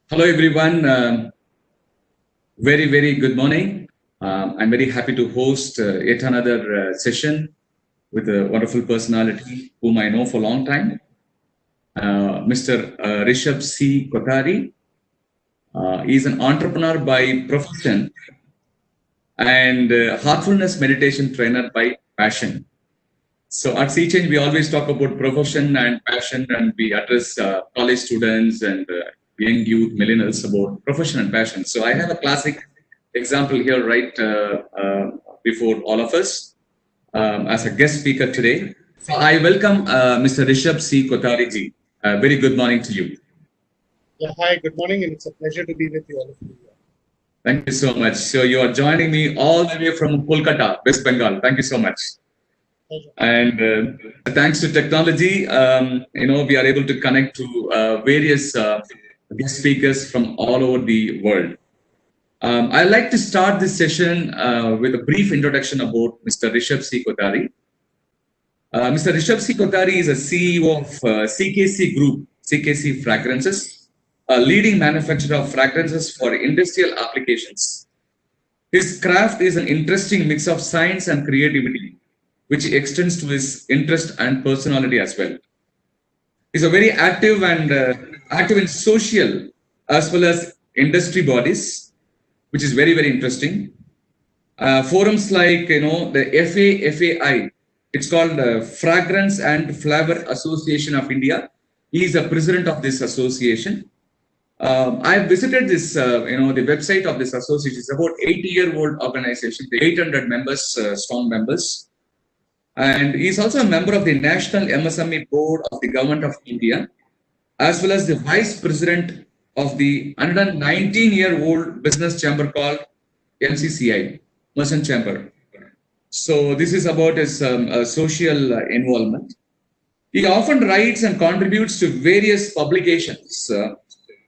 Hello, everyone. Very good morning. I'm very happy to host yet another session with a wonderful personality whom I know for a long time, Mr. Rishabh C. Kothari. He's an entrepreneur by profession and heartfulness meditation trainer by passion. So at Sea Change, we always talk about profession and passion, and we address college students and young youth, millennials about profession and passion. So I have a classic example here, right before all of us, as a guest speaker today. So I welcome Mr. Rishabh C. Kothari ji. Very good morning to you. Yeah, hi, good morning, and it's a pleasure to be with you all of you. Thank you so much. So you are joining me all the way from Kolkata, West Bengal. Thank you so much. And thanks to technology, we are able to connect to various guest speakers from all over the world. I'd like to start this session with a brief introduction about Mr. Rishabh C. Kothari. Mr. Rishabh C. Kothari is a CEO of CKC Group, CKC Fragrances, a leading manufacturer of fragrances for industrial applications. His craft is an interesting mix of science and creativity, which extends to his interest and personality as well. He's a very active and active in social as well as industry bodies, which is very interesting. Forums like the FAFAI, it's called the Fragrance and Flavor Association of India. He is a president of this association. I've visited this, the website of this association. It's about 80-year-old organization, the 800 members, strong members. And he's also a member of the National MSME Board of the Government of India, as well as the Vice President of the 119-year-old business chamber called MCCI, Merchant Chamber. So this is about his social involvement. He often writes and contributes to various publications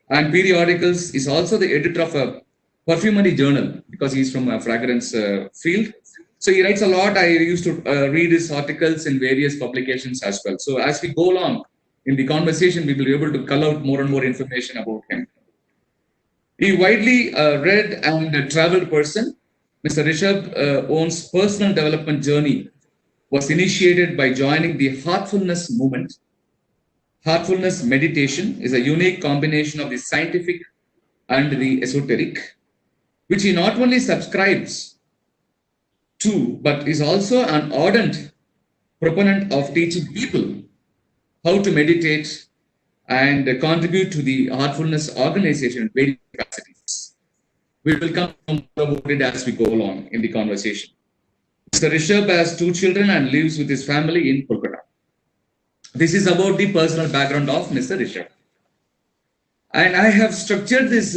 and periodicals. He's also the editor of a perfumery journal because he's from a fragrance field. So he writes a lot. I used to read his articles in various publications as well. So as we go along in the conversation, we will be able to cull out more and more information about him. He widely read and traveled person. Mr. Rishabh owns personal development journey was initiated by joining the Heartfulness movement. Heartfulness meditation is a unique combination of the scientific and the esoteric, which he not only subscribes to, but is also an ardent proponent of teaching people how to meditate and contribute to the Heartfulness organization in various capacities. We will come about it as we go along in the conversation. Mr. Rishabh has 2 children and lives with his family in Kolkata. This is about the personal background of Mr. Rishabh. And I have structured this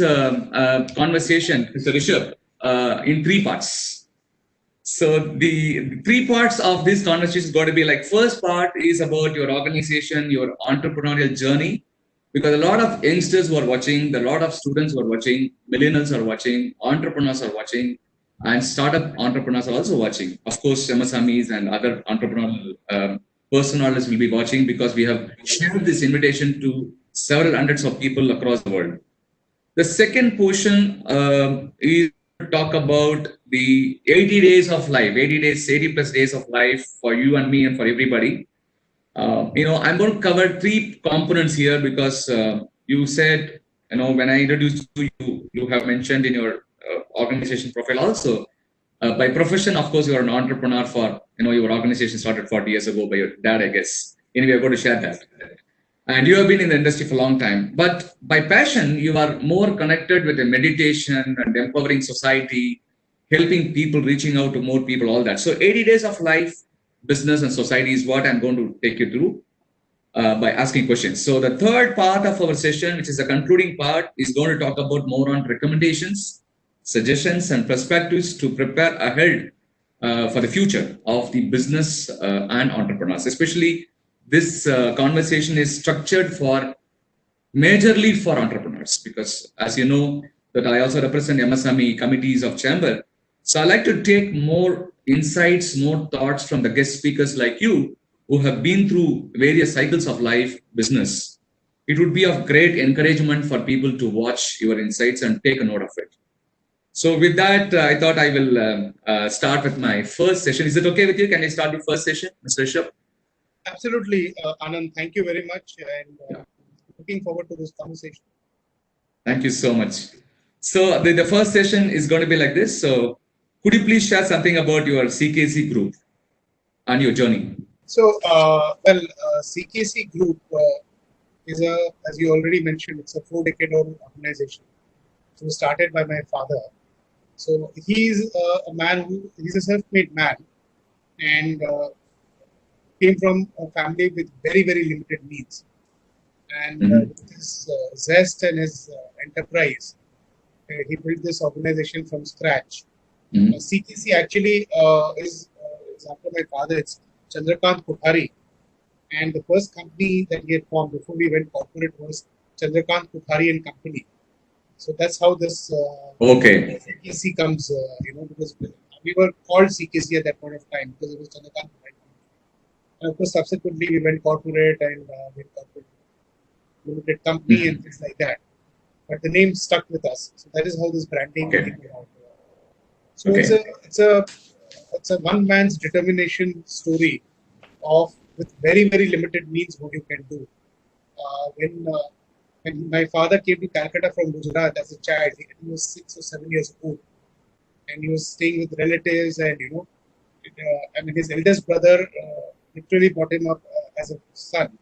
conversation, Mr. Rishabh, in 3 parts. So the 3 parts of this conversation is going to be like, first part is about your organization, your entrepreneurial journey, because a lot of youngsters who are watching, a lot of students who are watching, millennials are watching, entrepreneurs are watching, and startup entrepreneurs are also watching. Of course, MSMEs and other entrepreneurial personalities will be watching because we have shared this invitation to several hundreds of people across the world. The second portion is to talk about the 80 days of life, 80 plus days of life for you and me and for everybody. I'm going to cover 3 components here because you said, when I introduced you, you have mentioned in your organization profile also, by profession, of course, you are an entrepreneur for, your organization started 40 years ago by your dad, I guess. Anyway, I'm going to share that. And you have been in the industry for a long time. But by passion, you are more connected with the meditation and empowering society, helping people, reaching out to more people, all that. So 80 days of life, business and society is what I'm going to take you through by asking questions. So the third part of our session, which is the concluding part, is going to talk about more on recommendations, suggestions, and perspectives to prepare ahead for the future of the business and entrepreneurs. Especially this conversation is structured for majorly for entrepreneurs because, as you know, that I also represent MSME committees of Chamber. So I like to take more insights, more thoughts from the guest speakers like you who have been through various cycles of life, business. it would be of great encouragement for people to watch your insights and take a note of it. So with that, I thought I will start with my first session. Is it okay with you? Can I start the first session, Mr. Rishabh? Absolutely, Anand. Thank you very much, and looking forward to this conversation. Thank you so much. So the first session is going to be like this. So could you please share something about your CKC group and your journey? So, CKC Group is as you already mentioned, it's a 4-decade-old organization. So, started by my father. So, he's a man he's a self-made man, and came from a family with very, very limited needs. And with his zest and his enterprise, he built this organization from scratch. CKC actually is after my father. It's Chandrakant Kothari, and the first company that he had formed before we went corporate was Chandrakant Kothari and Company. So that's how this CKC comes, because we were called CKC at that point of time because it was Chandrakant Kothari. And of course, subsequently we went corporate and went corporate limited company and things like that. But the name stuck with us. So that is how this branding came about. So it's a one man's determination story of with very, very limited means what you can do. When my father came to Calcutta from Gujarat as a child, he was 6 or 7 years old, and he was staying with relatives, and his eldest brother literally brought him up as a son,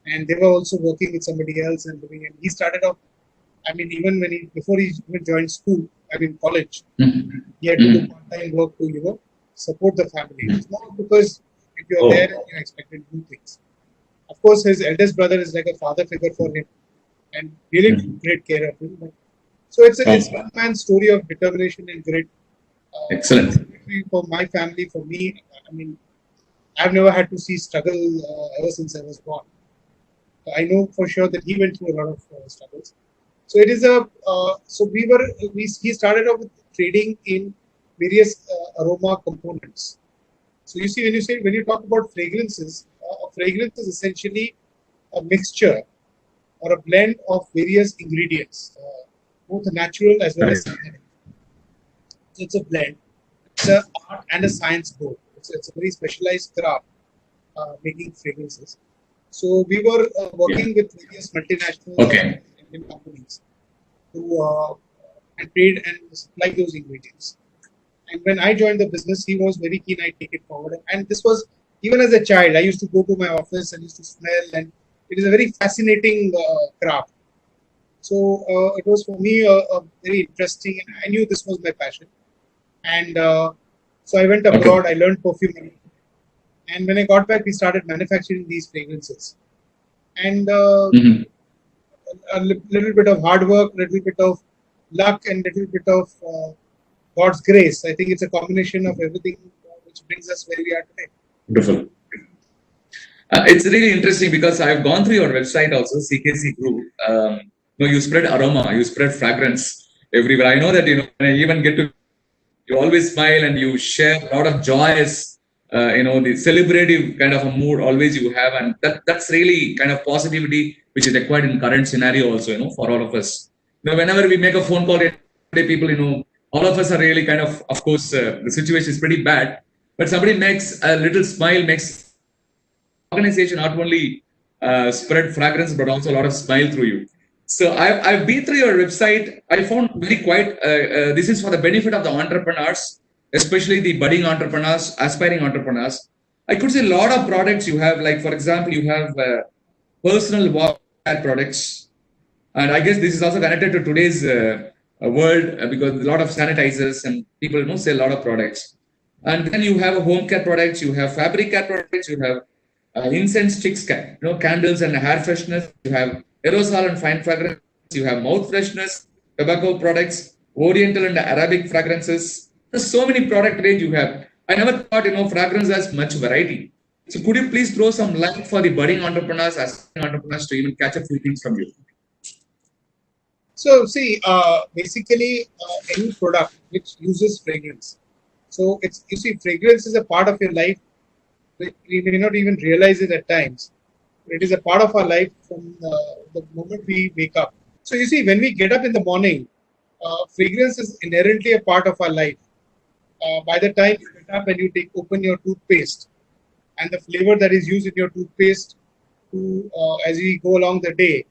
and they were also working with somebody else and living. And he started off. Even before he even joined school, college, he had to do part-time work to support the family. It's not because if you're there, you're expected to do things. Of course, his eldest brother is like a father figure for him, and really took great care of him. So it's one man's story of determination and grit. Excellent. For my family, for me, I've never had to see struggle ever since I was born. I know for sure that he went through a lot of struggles. So it is he started off with trading in various aroma components. So you see, when you talk about fragrances, a fragrance is essentially a mixture or a blend of various ingredients, both natural as well as synthetic. So it's a blend. It's an art and a science both. It's a very specialized craft, making fragrances. So we were working with various multinational Indian companies to trade and supply those ingredients. And when I joined the business, he was very keen I take it forward. And this was, even as a child, I used to go to my office and used to smell, and it is a very fascinating craft. So it was for me a very interesting, and I knew this was my passion. And so I went abroad, I learned perfumery. And when I got back, we started manufacturing these fragrances. And a little bit of hard work, a little bit of luck, and a little bit of God's grace. I think it's a combination of everything which brings us where we are today. Beautiful. It's really interesting because I've gone through your website also, CKC Group. You spread aroma, you spread fragrance everywhere. I know that when I even get to, you always smile and you share a lot of joyous, the celebrative kind of a mood always you have, and that's really kind of positivity which is required in current scenario also, for all of us. Whenever we make a phone call today, people, all of us are really kind of course, the situation is pretty bad, but somebody makes a little smile, makes organization not only spread fragrance, but also a lot of smile through you. So I've been through your website. I found very quite, this is for the benefit of the entrepreneurs, especially the budding entrepreneurs, aspiring entrepreneurs. I could see a lot of products you have, like for example, you have personal care products. And I guess this is also connected to today's world because a lot of sanitizers and people sell a lot of products. And then you have home care products, you have fabric care products, you have incense sticks, candles and hair freshness, you have aerosol and fine fragrance, you have mouth freshness, tobacco products, oriental and Arabic fragrances. There's so many product range you have. I never thought, fragrance has much variety. So could you please throw some light for the budding entrepreneurs, aspiring entrepreneurs to even catch a few things from you? So see, basically any product which uses fragrance. So fragrance is a part of your life. You may not even realize it at times. It is a part of our life from the moment we wake up. So you see, when we get up in the morning, fragrance is inherently a part of our life. By the time you get up and you open your toothpaste, and the flavor that is used in your toothpaste to as we go along the day,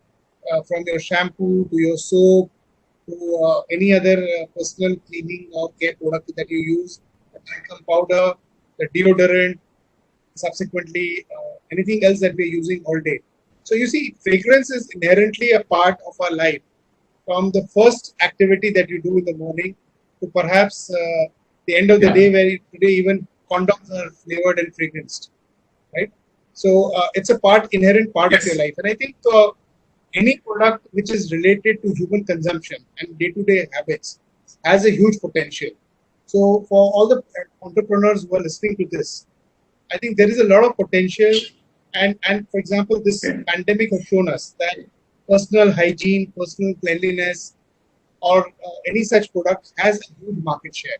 from your shampoo to your soap to any other personal cleaning or care product that you use, the talcum powder, the deodorant, subsequently anything else that we're using all day. So you see, fragrance is inherently a part of our life, from the first activity that you do in the morning to perhaps the end of the day, where today even condoms are flavored and fragranced, right? So it's a inherent part of your life. And I think any product which is related to human consumption and day-to-day habits has a huge potential. So for all the entrepreneurs who are listening to this, I think there is a lot of potential. And for example, this pandemic has shown us that personal hygiene, personal cleanliness, or any such product has a huge market share.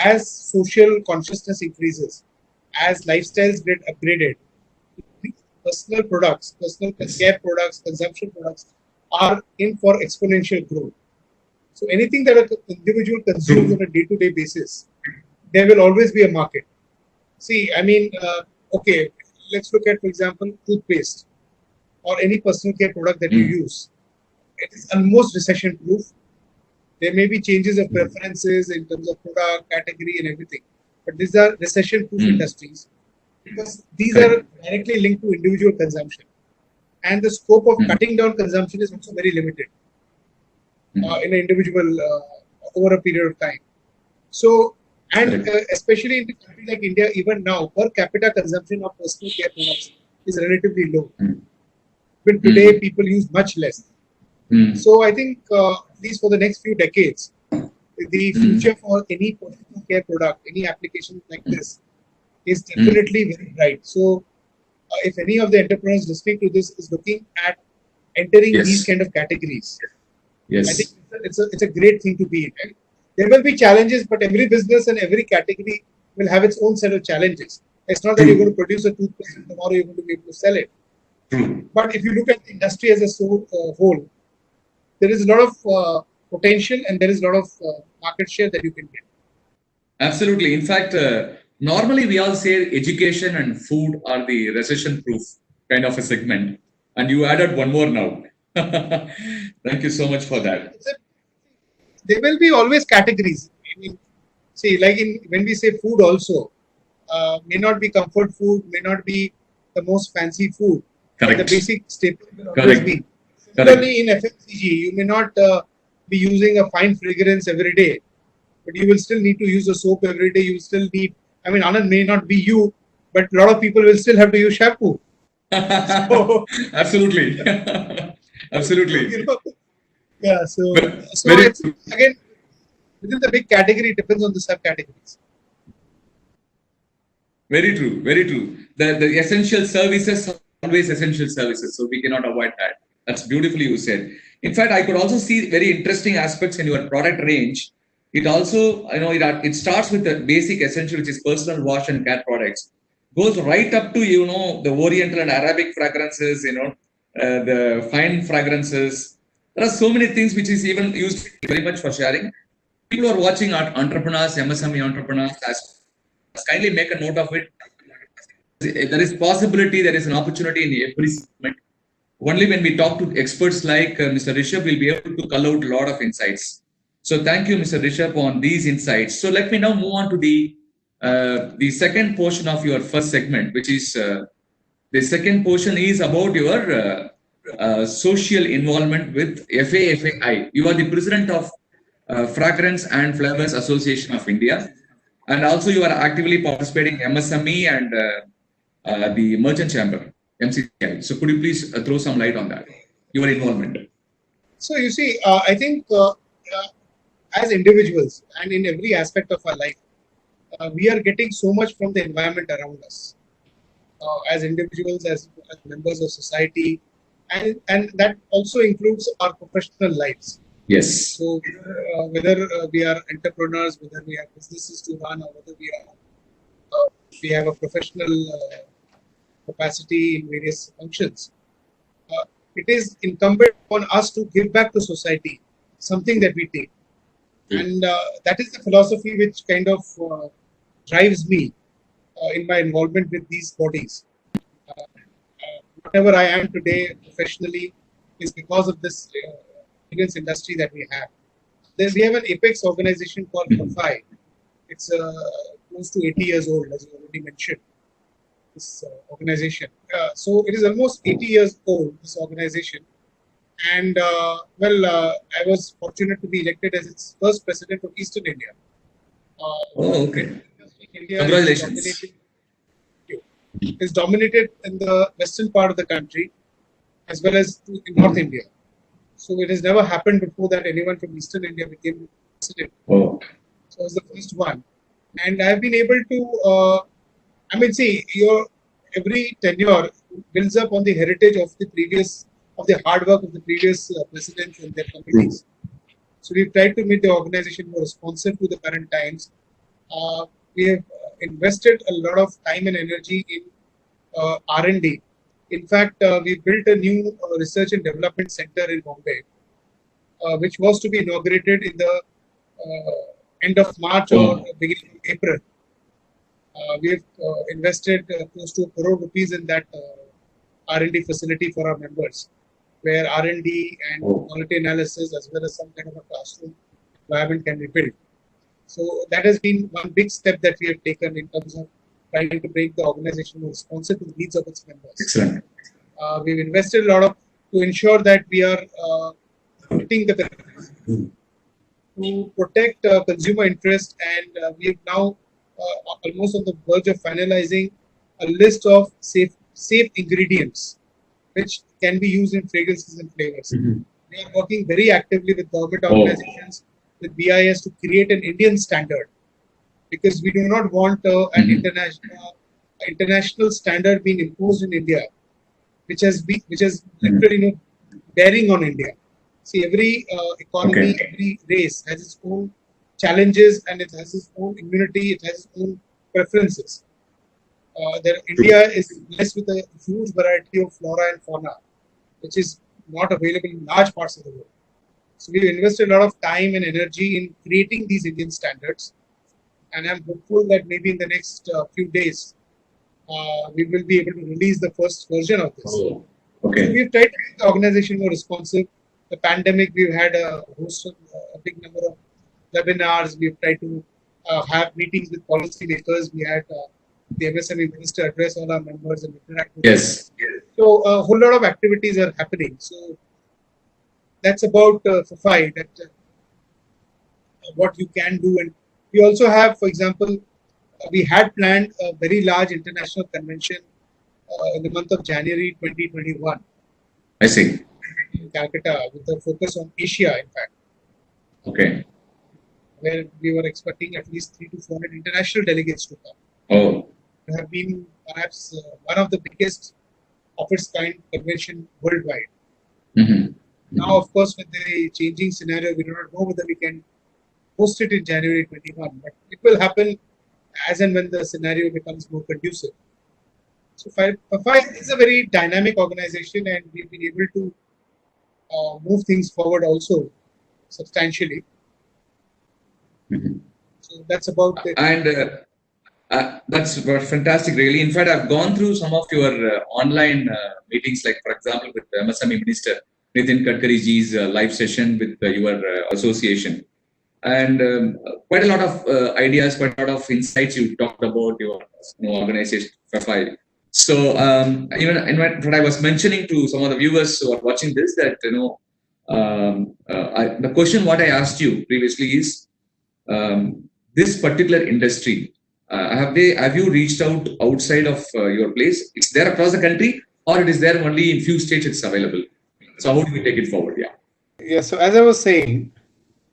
As social consciousness increases, as lifestyles get upgraded, personal products, personal care products, consumption products are in for exponential growth. So anything that an individual consumes on a day-to-day basis, there will always be a market. See, I mean, okay, let's look at, for example, toothpaste or any personal care product that you use. It is almost recession-proof. There may be changes of preferences in terms of product, category, and everything. But these are recession-proof industries because these are directly linked to individual consumption. And the scope of cutting down consumption is also very limited in an individual over a period of time. So, and especially in a country like India, even now, per capita consumption of personal care products is relatively low. But today, people use much less. So I think, at least for the next few decades, the future for any personal care product, any application like this, is definitely very bright. So if any of the entrepreneurs listening to this is looking at entering these kind of categories, I think it's a great thing to be in. Right? There will be challenges, but every business and every category will have its own set of challenges. It's not that you're going to produce a toothpaste and tomorrow you're going to be able to sell it. But if you look at the industry as a whole, there is a lot of potential and there is a lot of market share that you can get. Absolutely. In fact, normally we all say education and food are the recession-proof kind of a segment. And you added one more now. Thank you so much for that. There will be always categories. I mean, see, like when we say food also, may not be comfort food, may not be the most fancy food. Correct. The basic staple will always be. Similarly, in FMCG, you may not be using a fine fragrance every day, but you will still need to use a soap every day. You will still need, I mean, Anand may not be you, but a lot of people will still have to use shampoo. So, absolutely. Absolutely. You know, yeah, so it's, again, within the big category, it depends on the subcategories. Very true, very true. The essential services are always essential services, so we cannot avoid that. That's beautifully you said. In fact, I could also see very interesting aspects in your product range. It also, it starts with the basic essential, which is personal wash and care products. Goes right up to, the Oriental and Arabic fragrances, the fine fragrances. There are so many things which is even used very much for sharing. People are watching entrepreneurs, MSME entrepreneurs, kindly make a note of it. There is possibility, there is an opportunity in every segment. Only when we talk to experts like Mr. Rishabh, we'll be able to cull out a lot of insights. So thank you, Mr. Rishabh, on these insights. So let me now move on to the second portion of your first segment, which is the second portion is about your social involvement with FAFAI. You are the president of Fragrance and Flavours Association of India. And also you are actively participating in MSME and the Merchant Chamber, MCCI. So could you please throw some light on that, your involvement? So you see, I think as individuals and in every aspect of our life, we are getting so much from the environment around us. As individuals, as members of society, and that also includes our professional lives. Yes. So whether we are entrepreneurs, whether we have businesses to run, or whether we have a professional capacity in various functions. It is incumbent on us to give back to society something that we take. And that is the philosophy which kind of drives me in my involvement with these bodies. Whatever I am today professionally is because of this fragrance industry that we have. Then we have an apex organization called FAFAI. It's close to 80 years old, as you already mentioned, this organization. So it is almost 80 years old, this organization. And I was fortunate to be elected as its first president of Eastern India. Okay. India Congratulations. is dominated in the western part of the country as well as in North India. So it has never happened before that anyone from Eastern India became president. Oh. So I was the first one. And I've been able to, every tenure builds up on the heritage of the hard work of the previous presidents and their committees. So we've tried to make the organization more responsive to the current times. We have invested a lot of time and energy in R&D. In fact, we built a new research and development center in Bombay, which was to be inaugurated in the end of March or beginning of April. We have invested close to ₹1 crore in that R&D facility for our members, where R&D and quality analysis as well as some kind of a classroom environment can be built. So that has been one big step that we have taken in terms of trying to make the organization more responsive to the needs of its members. Excellent. We've invested a lot to ensure that we are hitting the to protect consumer interest, and we have now almost on the verge of finalizing a list of safe ingredients which can be used in fragrances and flavors. We are working very actively with government organizations, with BIS, to create an Indian standard, because we do not want an international standard being imposed in India, which has literally bearing on India. See, every economy, every race has its own challenges, and it has its own immunity, it has its own preferences. India is blessed with a huge variety of flora and fauna, which is not available in large parts of the world. So we've invested a lot of time and energy in creating these Indian standards, and I'm hopeful that maybe in the next few days, we will be able to release the first version of this. So we've tried to make the organization more responsive. The pandemic, we've had a big number of webinars. We've tried to have meetings with policymakers. We had the MSME minister address all our members and interact with them. So a whole lot of activities are happening. So that's about FAFAI, that what you can do. And we also have, for example, we had planned a very large international convention in the month of January 2021. I see. In Calcutta, with a focus on Asia, in fact. Okay. Where we were expecting at least 300 to 400 international delegates to come. Oh. It have been perhaps one of the biggest of its kind convention worldwide. Now, of course, with the changing scenario, we do not know whether we can host it in January 21, but it will happen as and when the scenario becomes more conducive. So FAFAI is a very dynamic organization, and we've been able to move things forward also substantially. So that's about it. And that's fantastic, really. In fact, I've gone through some of your online meetings, like, for example, with the MSME Minister Nitin Gadkari ji's live session with your association. And quite a lot of ideas, quite a lot of insights you talked about your organization, FAFAI. So even in what I was mentioning to some of the viewers who are watching this, that the question what I asked you previously is this particular industry. Have you reached out outside of your place? It's there across the country, or it is there only in few states it's available? So how do we take it forward? Yeah. So as I was saying,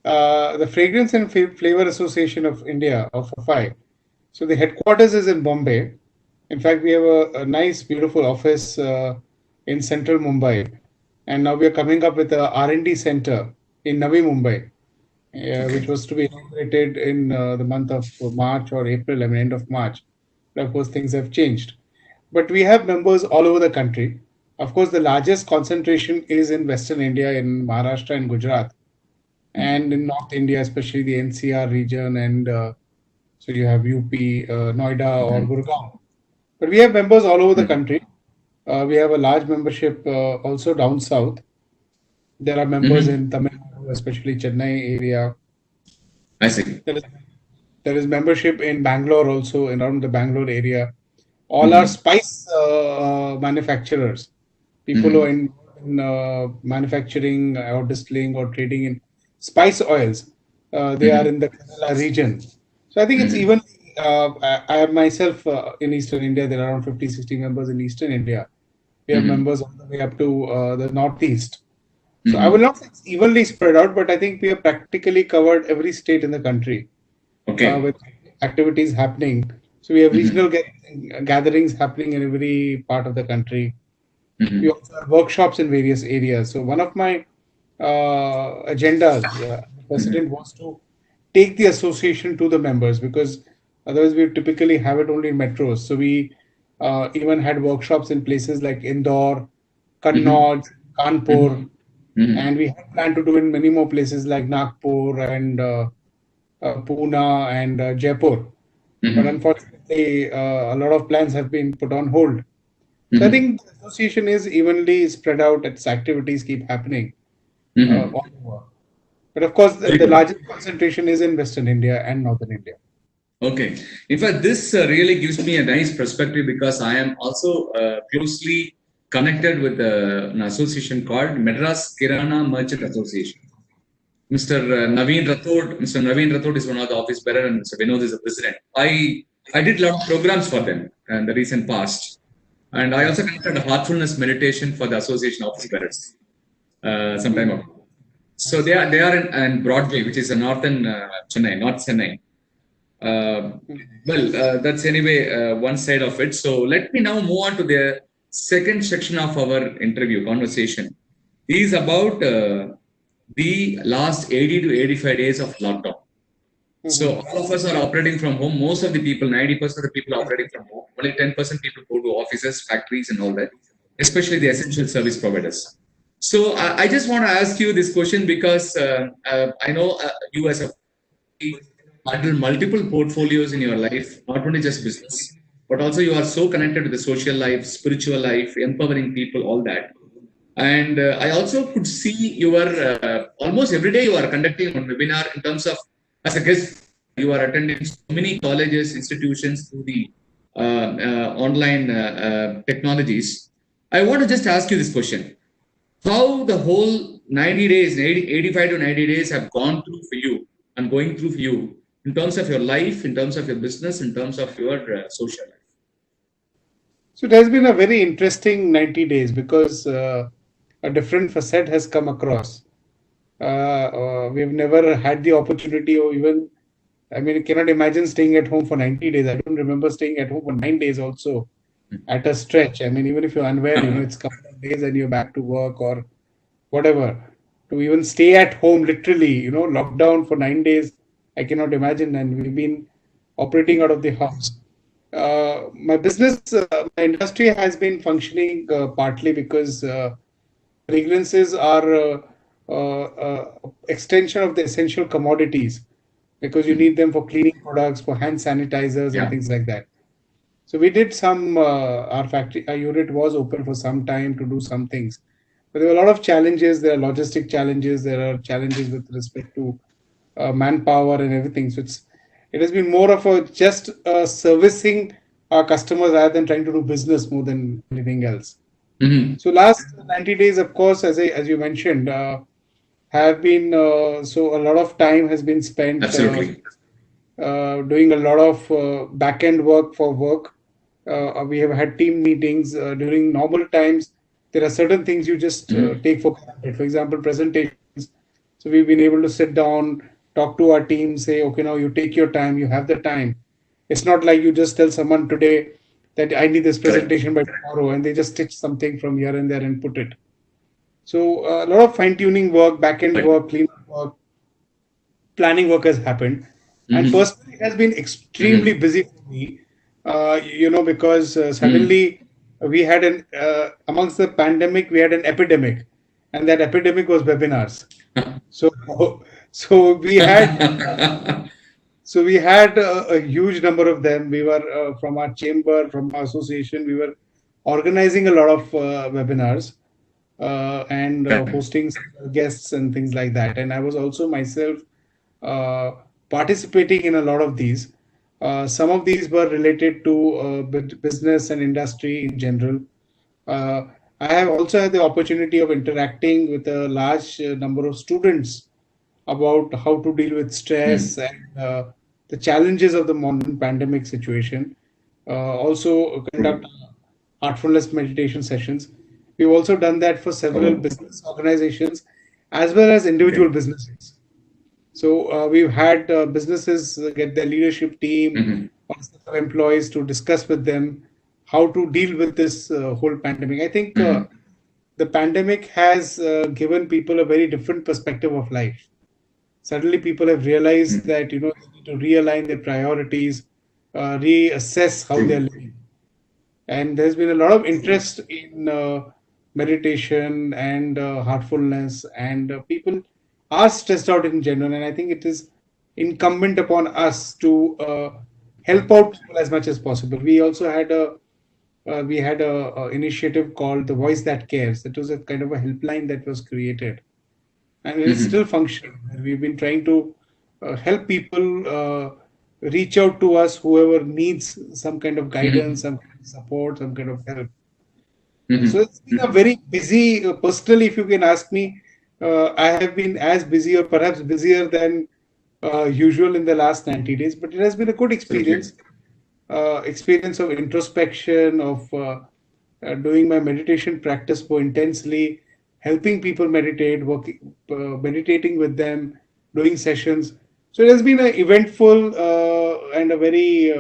the Fragrance and Flavor Association of India, of FAFAI. So the headquarters is in Bombay. In fact, we have a nice, beautiful office in central Mumbai, and now we are coming up with a R&D center in Navi Mumbai, which was to be inaugurated in the month of March or April, end of March. But of course, things have changed. but we have members all over the country. Of course, the largest concentration is in Western India, in Maharashtra and Gujarat, and in North India, especially the NCR region, and so you have UP, Noida, or Gurgaon. But we have members all over the country. We have a large membership also down south. There are members Mm-hmm. in Tamil Nadu, especially Chennai area. I see. There is, there is membership in Bangalore also, around the Bangalore area. All are Mm-hmm. spice manufacturers. People who are Mm-hmm. in manufacturing or distilling or trading in spice oils. They are in the Kerala region. So I think it's Mm-hmm. even, I have myself in Eastern India, there are around 50, 60 members in Eastern India. We have Mm-hmm. members all the way up to the Northeast. So I will Mm-hmm. not say it's evenly spread out, but I think we have practically covered every state in the country Okay. with activities happening. So we have Mm-hmm. regional gatherings happening in every part of the country. We Mm-hmm. also have workshops in various areas. So one of my agendas, the president, was to take the association to the members, because otherwise we typically have it only in metros. So we even had workshops in places like Indore, Mm-hmm. Kannauj, Kanpur, Mm-hmm. and we have planned to do in many more places like Nagpur and Pune and Jaipur. But Mm-hmm. unfortunately, a lot of plans have been put on hold. So I Mm-hmm. think the association is evenly spread out. Its activities keep happening Mm-hmm. all over. But of course, Very the good. largest concentration is in Western India and Northern India. Okay. In fact, this really gives me a nice perspective because I am also closely connected with an association called Madras Kirana Merchant Association. Mr. Naveen Rathod. Mr. Naveen Rathod is one of the office bearer, and Mr. Vinod is the president. I did a lot of programs for them in the recent past, and I also conducted a heartfulness meditation for the association office bearers some time ago. So they are in Broadway, which is in northern Chennai, North Chennai. Uh, that's anyway one side of it. So let me now move on to the second section of our interview conversation. Is about the last 80 to 85 days of lockdown. So Mhm. all of us are operating from home. Most of the people, 90% of the people are operating from home. Only 10% people go to offices, factories, and all that, especially the essential service providers. So I just want to ask you this question because I know you as a handle multiple portfolios in your life, not only just business, but also you are so connected with the social life, spiritual life, empowering people, all that. And I also could see you are almost every day you are conducting a webinar in terms of as a guest. You are attending so many colleges, institutions through the online technologies. I want to just ask you this question: how the whole 90 days, 85 to 90 days have gone through for you and going through for you in terms of your life, in terms of your business, in terms of your social life? So it has been a very interesting 90 days, because a different facet has come across. We've never had the opportunity, or even, I mean, I cannot imagine staying at home for 90 days. I don't remember staying at home for 9 days also at a stretch. I mean, even if you're unwell, it's a couple of days and you're back to work or whatever. To even stay at home, literally, lockdown for 9 days, I cannot imagine. And we've been operating out of the house. My business, my industry has been functioning partly because fragrances are extension of the essential commodities, because you need them for cleaning products, for hand sanitizers, and Yeah. things like that. So we did some. Our factory, our unit was open for some time to do some things, but there were a lot of challenges. There are logistic challenges. There are challenges with respect to manpower and everything. So it has been more of a just servicing our customers rather than trying to do business more than anything else. Mm-hmm. So last 90 days, of course, as you mentioned, have been so a lot of time has been spent Absolutely. doing a lot of back end work for work. We have had team meetings during normal times. There are certain things you just Mm-hmm. take for granted. For example, presentations. So we've been able to sit down, talk to our team, say, okay, now you take your time, you have the time. It's not like you just tell someone today that I need this Correct. presentation by tomorrow, and they just stitch something from here and there and put it. So a lot of fine tuning work, back end Correct. work, cleanup work, planning work has happened. And Mm-hmm. personally, it has been extremely Mm-hmm. busy for me, because Mm-hmm. suddenly we had amongst the pandemic, we had an epidemic, and that epidemic was webinars. So, so we had so we had a huge number of them. We were from our chamber, from our association, we were organizing a lot of webinars and hosting guests and things like that. And I was also myself uh, participating in a lot of these. Some of these were related to business and industry in general. Uh, I have also had the opportunity of interacting with a large number of students about how to deal with stress and the challenges of the modern pandemic situation. Also conduct heartfulness meditation sessions. We've also done that for several business organizations as well as individual businesses. So we've had businesses get their leadership team or set of employees to discuss with them how to deal with this whole pandemic. I think the pandemic has given people a very different perspective of life. Suddenly, people have realized that they need to realign their priorities, reassess how they're living. And there's been a lot of interest in meditation and heartfulness, and people are stressed out in general. And I think it is incumbent upon us to help out people as much as possible. We also had a initiative called the Voice That Cares. It was a kind of a helpline that was created, and it is still functioning. We've been trying to help people reach out to us, whoever needs some kind of guidance, some kind of support, some kind of help. So it's been a very busy, personally, if you can ask me, I have been as busy or perhaps busier than usual in the last 90 days, but it has been a good experience. Experience of introspection, of doing my meditation practice more intensely, helping people meditate, meditating with them, doing sessions. So it has been an eventful and a very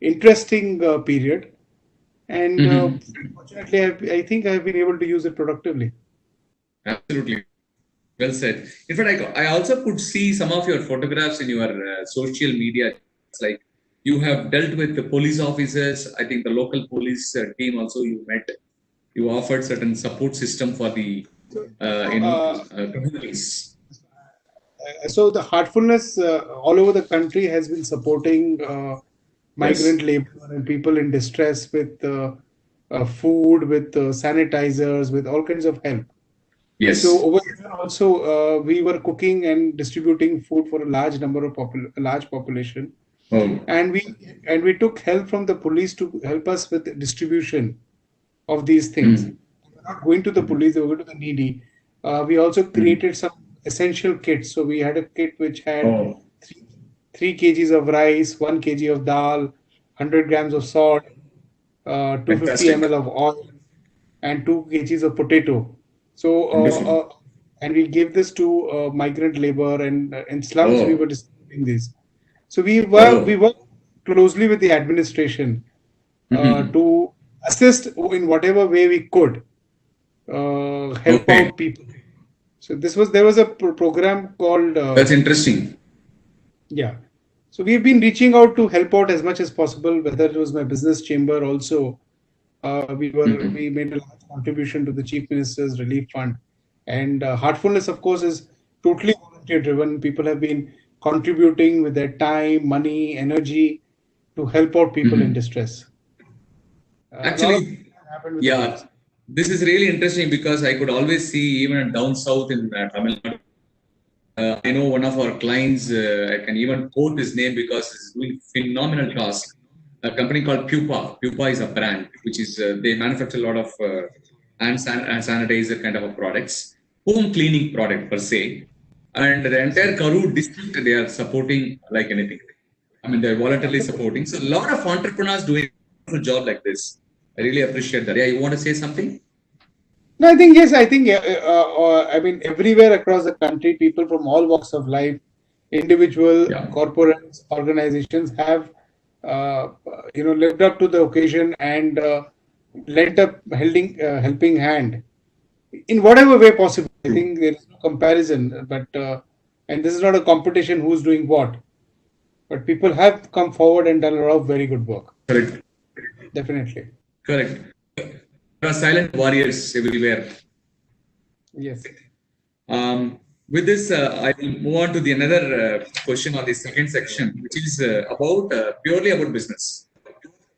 interesting period. And fortunately, I think I've been able to use it productively. Absolutely. Well said. In fact, I also could see some of your photographs in your social media. It's like you have dealt with the police officers. I think the local police team also you met. You offered certain support system for the communities. So the heartfulness all over the country has been supporting migrant labor and people in distress with food, with sanitizers, with all kinds of help. Yes. So over here also we were cooking and distributing food for a large number of large population, and we took help from the police to help us with the distribution of these things. We're not going to the police; they were going to the needy. We also created some essential kits. So we had a kit which had 3 kgs of rice, 1 kg of dal, 100 grams of salt, 250 ml of oil, and 2 kgs of potato. So, and we gave this to migrant labor, and in slums we were distributing this. So we worked closely with the administration to assist in whatever way we could, help out people. So there was a program called. That's interesting. Yeah. So we've been reaching out to help out as much as possible. Whether it was my business chamber, also we made a large contribution to the Chief Minister's Relief Fund, and Heartfulness, of course, is totally volunteer driven. People have been contributing with their time, money, energy to help out people in distress. Actually, yeah, this is really interesting because I could always see even down south in Tamil Nadu. I know one of our clients, I can even quote his name because he's doing phenomenal task. A company called Pupa. Pupa is a brand, which is, they manufacture a lot of hand sanitizer kind of products, home cleaning product per se. And the entire Karur district, they are supporting like anything. I mean, they're voluntarily supporting. So a lot of entrepreneurs doing a job like this. I really appreciate that. Yeah, you want to say something? No, I think, yes, I think, I mean, everywhere across the country, people from all walks of life, individual, corporates, organizations have, lived up to the occasion and lent a helping hand in whatever way possible. I think there is no comparison, but, and this is not a competition who's doing what, but people have come forward and done a lot of very good work. Correct. Definitely. Correct. There are silent warriors everywhere. Yes. With this, I will move on to the another question on the second section, which is about purely about business.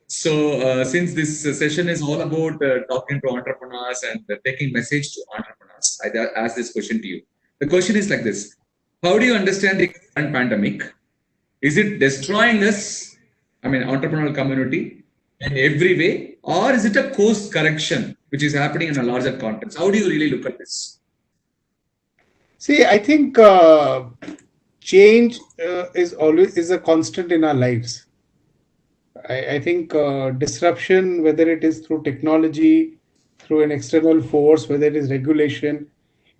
So, since this session is all about talking to entrepreneurs and taking message to entrepreneurs, I ask this question to you. The question is like this: how do you understand the current pandemic? Is it destroying us? I mean, entrepreneurial community in every way, or is it a course correction which is happening in a larger context? How do you really look at this? See, I think change is a constant in our lives. I think disruption, whether it is through technology, through an external force, whether it is regulation,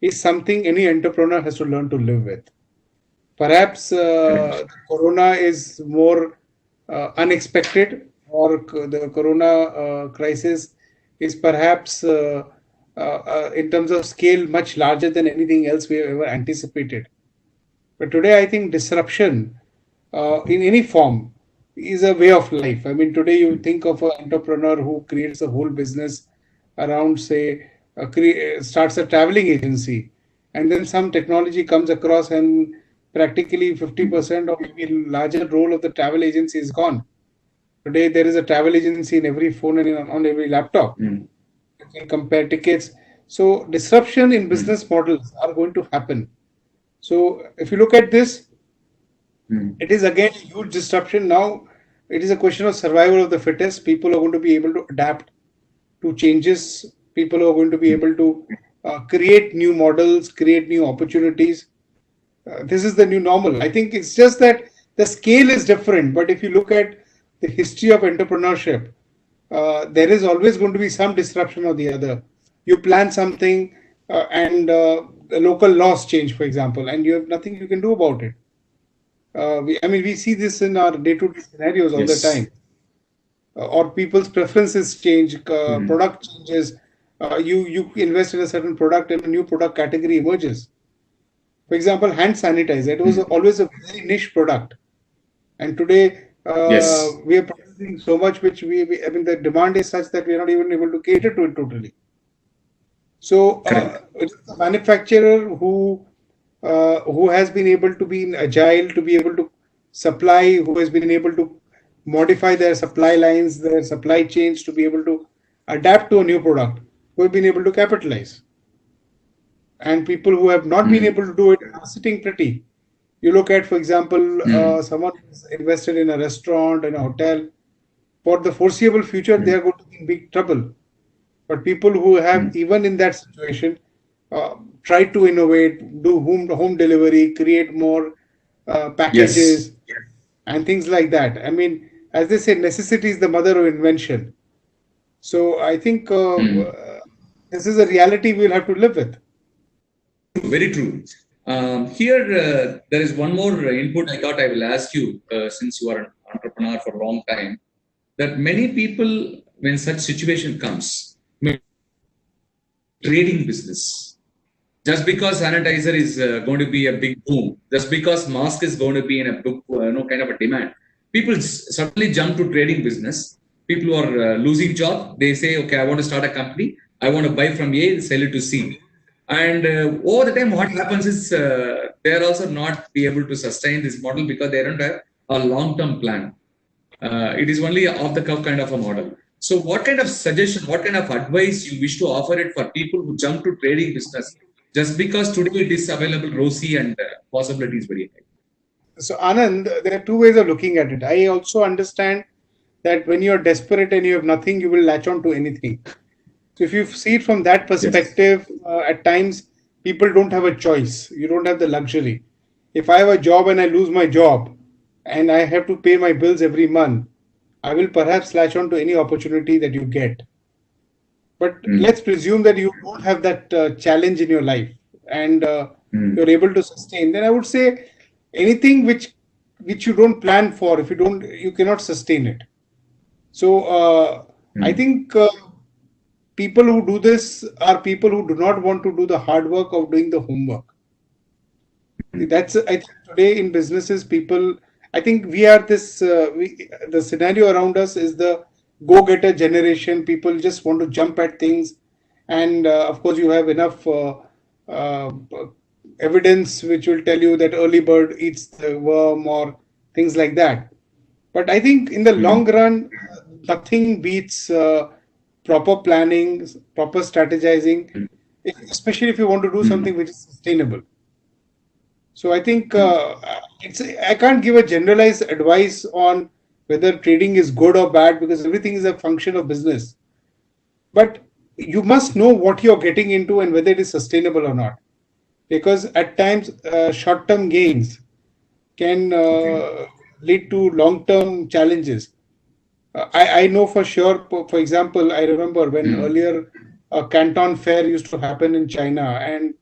is something any entrepreneur has to learn to live with. Perhaps Correct. Corona is more unexpected, or the Corona crisis is perhaps, in terms of scale, much larger than anything else we have ever anticipated. But today, I think disruption in any form is a way of life. I mean, today you think of an entrepreneur who creates a whole business around, say, starts a traveling agency, and then some technology comes across, and practically 50% or maybe larger role of the travel agency is gone. Today, there is a travel agency in every phone and on every laptop. Mm. You can compare tickets. So, disruption in Mm. business models are going to happen. So, if you look at this, Mm. it is again a huge disruption. Now, it is a question of survival of the fittest. People are going to be able to adapt to changes. People are going to be able to create new models, create new opportunities. This is the new normal. I think it's just that the scale is different. But if you look at the history of entrepreneurship, there is always going to be some disruption or the other. You plan something, and the local laws change, for example, and you have nothing you can do about it. I mean, we see this in our day-to-day scenarios all the Yes. time. Or people's preferences change, Mm. product changes. You invest in a certain product, and a new product category emerges. For example, hand sanitizer. It was Mm. always a very niche product, and today Yes. we are producing so much, which I mean, the demand is such that we are not even able to cater to it totally. So Correct. it's the manufacturer who has been able to be agile, to be able to supply, who has been able to modify their supply lines, their supply chains to be able to adapt to a new product, who have been able to capitalize. And people who have not been Mm. able to do it are sitting pretty. You look at, for example, Mm. someone who's invested in a restaurant, in a hotel. For the foreseeable future, they Mm. are going to be in big trouble. But people who have, Mm. even in that situation, tried to innovate, do home delivery, create more Yes. packages, and things like that. I mean, as they say, necessity is the mother of invention. So I think Mm. this is a reality we'll have to live with. Very true. Here, there is one more input I thought I will ask you, since you are an entrepreneur for a long time, that many people, when such situation comes, may trading business. Just because sanitizer is going to be a big boom, just because mask is going to be in a book, kind of a demand, people suddenly jump to trading business. People who are losing job, they say, okay, I want to start a company. I want to buy from A, sell it to C. And over the time, what happens is they are also not be able to sustain this model because they don't have a long-term plan. It is only off the cuff kind of a model. So, what kind of suggestion, what kind of advice you wish to offer it for people who jump to trading business just because today it is available rosy and possibility is very high? So, Anand, there are two ways of looking at it. I also understand that when you're desperate and you have nothing, you will latch on to anything. So, if you see it from that Yes. perspective, at times people don't have a choice. You don't have the luxury. If I have a job and I lose my job and I have to pay my bills every month, I will perhaps latch on to any opportunity that you get. But Mm. let's presume that you don't have that challenge in your life, and Mm. you're able to sustain. Then I would say anything which you don't plan for, if you don't, you cannot sustain it. So I Mm. think people who do this are people who do not want to do the hard work of doing the homework. That's, I think, today in businesses, people. I think we are this. The scenario around us is the go-getter generation. People just want to jump at things, and of course, you have enough uh, evidence which will tell you that early bird eats the worm or things like that. But I think in the long run, nothing beats proper planning, proper strategizing, especially if you want to do something which is sustainable. So I think I can't give a generalized advice on whether trading is good or bad because everything is a function of business. But you must know what you're getting into and whether it is sustainable or not. Because at times, short-term gains can lead to long-term challenges. I know for sure, for example, I remember when earlier Canton Fair used to happen in China, and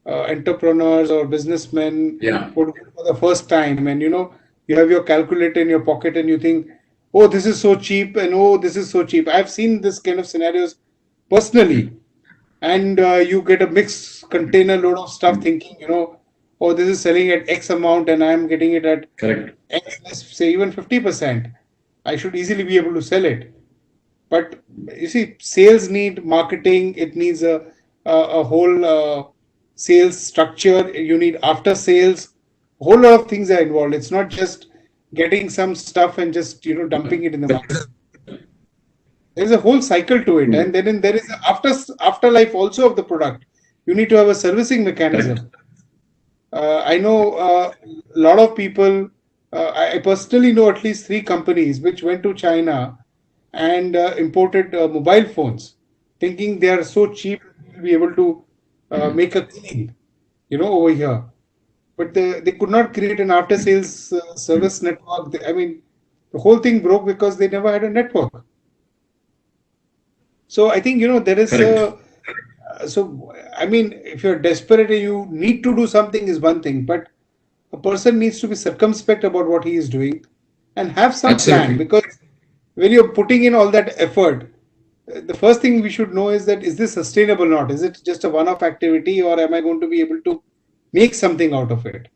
entrepreneurs or businessmen Yeah. would go for the first time, and you have your calculator in your pocket and you think, oh, this is so cheap, and oh, this is so cheap. I've seen this kind of scenarios personally, and you get a mixed container load of stuff thinking, oh, this is selling at X amount and I'm getting it at Correct. X, let's say even 50%. I should easily be able to sell it. But you see, sales need marketing. It needs a whole sales structure. You need after sales. A whole lot of things are involved. It's not just getting some stuff and just dumping it in the market. There is a whole cycle to it, and then there is an afterlife also of the product. You need to have a servicing mechanism. Correct. I know a lot of people. I personally know at least 3 companies which went to China and imported mobile phones, thinking they are so cheap they'll be able to make a killing, over here. But they could not create an after-sales service network. I mean, the whole thing broke because they never had a network. So I think there is Correct. so I mean, if you're desperate and you need to do something is one thing, but a person needs to be circumspect about what he is doing and have some plan, Absolutely. because when you're putting in all that effort, the first thing we should know is this sustainable or not? Is it just a one-off activity, or am I going to be able to make something out of it?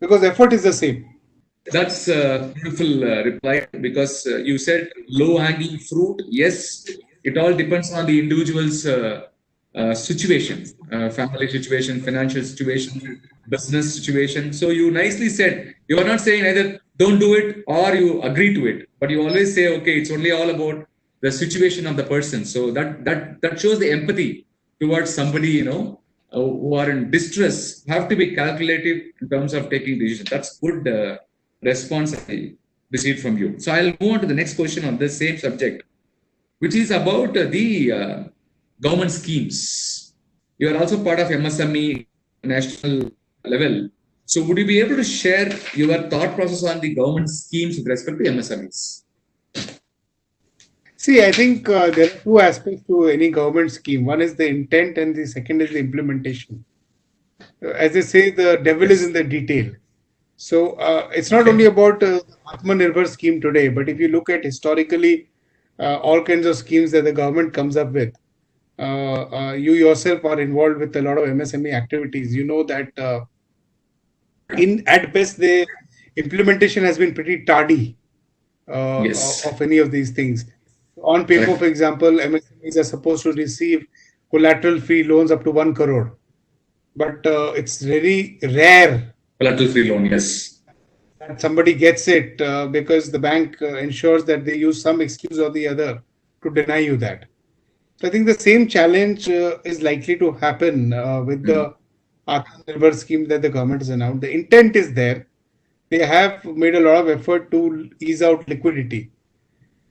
Because effort is the same. That's a beautiful reply because you said low hanging fruit. Yes, it all depends on the individual's situation, family situation, financial situation, business situation. So you nicely said you are not saying either don't do it or you agree to it, but you always say, okay, it's only all about the situation of the person. So that shows the empathy towards somebody, who are in distress, have to be calculative in terms of taking decisions. That's good response I received from you. So I'll move on to the next question on this same subject, which is about the government schemes. You are also part of MSME national level. So would you be able to share your thought process on the government schemes with respect to MSMEs? See, I think there are 2 aspects to any government scheme. One is the intent, and the second is the implementation. As they say, the devil is in the detail. So it's not only about Atmanirbhar scheme today, but if you look at historically all kinds of schemes that the government comes up with, you yourself are involved with a lot of MSME activities. You know that in at best the implementation has been pretty tardy Yes. of any of these things. On paper, Correct. for example, MSMEs are supposed to receive collateral-free loans up to 1 crore, but it's very rare Collateral free loan. Yes. that somebody gets it because the bank ensures that they use some excuse or the other to deny you that. So I think the same challenge is likely to happen with the Atmanirbhar scheme that the government has announced. The intent is there. They have made a lot of effort to ease out liquidity.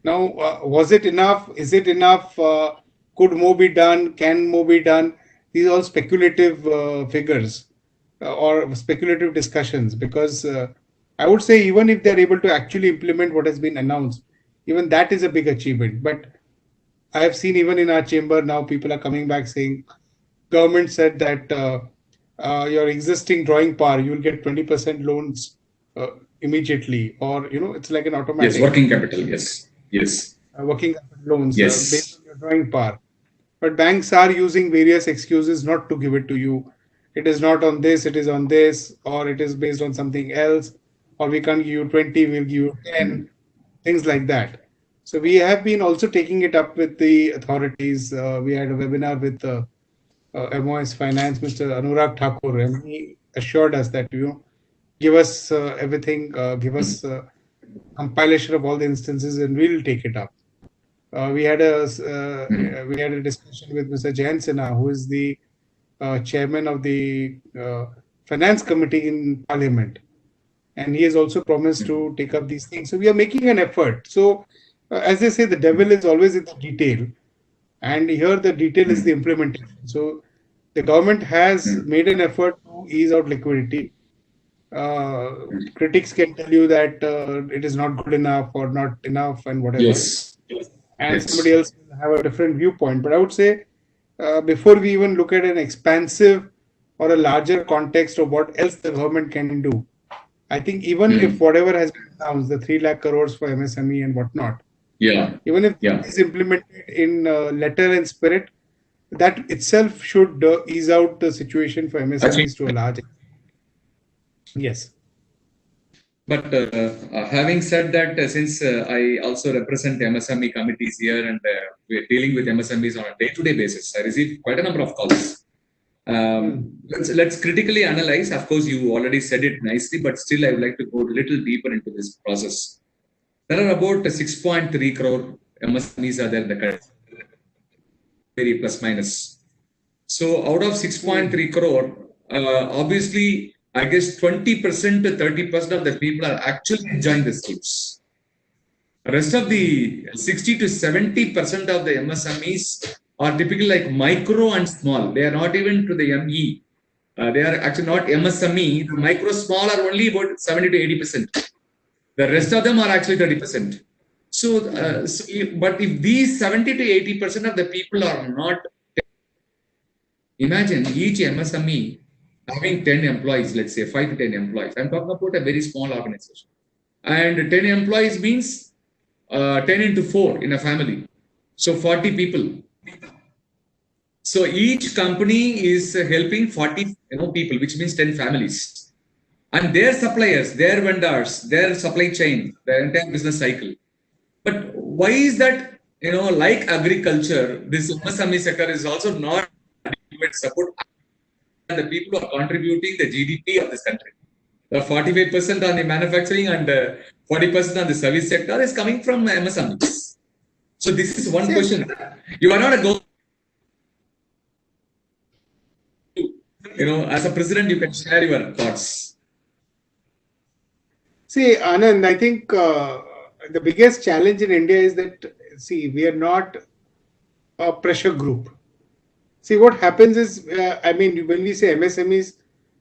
Now, was it enough? Is it enough? Could more be done? Can more be done? These are all speculative figures or speculative discussions, because I would say even if they're able to actually implement what has been announced, even that is a big achievement. But I have seen even in our chamber now people are coming back saying government said that your existing drawing power you will get 20% loans immediately, or it's like an Yes. automatic Working capital. Yes. Yes. working capital loans based Yes. on your drawing power. But banks are using various excuses not to give it to you. It is not on this, it is on this, or it is based on something else, or we can't give you 20, we'll give you 10, things like that. So we have been also taking it up with the authorities. We had a webinar with MOS Finance, Mr. Anurag Thakur, and he assured us that give us everything, give us compilation of all the instances, and we'll take it up. We had a discussion with Mr. Jayan Sinha, who is the chairman of the finance committee in Parliament, and he has also promised to take up these things. So we are making an effort. So as they say, the devil is always in the detail, and here the detail is the implementation. So the government has made an effort to ease out liquidity. Critics can tell you that it is not good enough or not enough and whatever. Yes. And Yes. somebody else will have a different viewpoint. But I would say before we even look at an expansive or a larger context of what else the government can do, I think even if whatever has been announced, the 3 lakh crores for MSME and whatnot, Yeah. even if Yeah. it is implemented in letter and spirit, that itself should ease out the situation for MSMEs to a large extent. Yes. But having said that, since I also represent MSME committees here and we're dealing with MSMEs on a day-to-day basis, I receive quite a number of calls. Let's critically analyze. Of course, you already said it nicely, but still I would like to go a little deeper into this process. There are about 6.3 crore MSMEs are there in the country, very plus minus. So out of 6.3 crore, obviously, I guess 20% to 30% of the people are actually enjoying the schemes. The rest of the 60 to 70% of the MSMEs are typically like micro and small. They are not even to the ME. They are actually not MSME. The micro small are only about 70 to 80%. The rest of them are actually 30%. But if these 70 to 80% of the people are not, imagine each MSME having 10 employees, let's say 5 to 10 employees. I'm talking about a very small organization. And 10 employees means 10 into 4 in a family. So 40 people. So each company is helping 40 people, which means 10 families. And their suppliers, their vendors, their supply chain, the entire business cycle. But why is that, like agriculture, this MSME sector is also not adequate support? The people who are contributing the GDP of this country. The 45% on the manufacturing and 40% on the service sector is coming from MSMEs. So this is one question. You are not a go. As a president, you can share your thoughts. See, Anand, I think the biggest challenge in India is that, we are not a pressure group. See, what happens is, when we say MSMEs,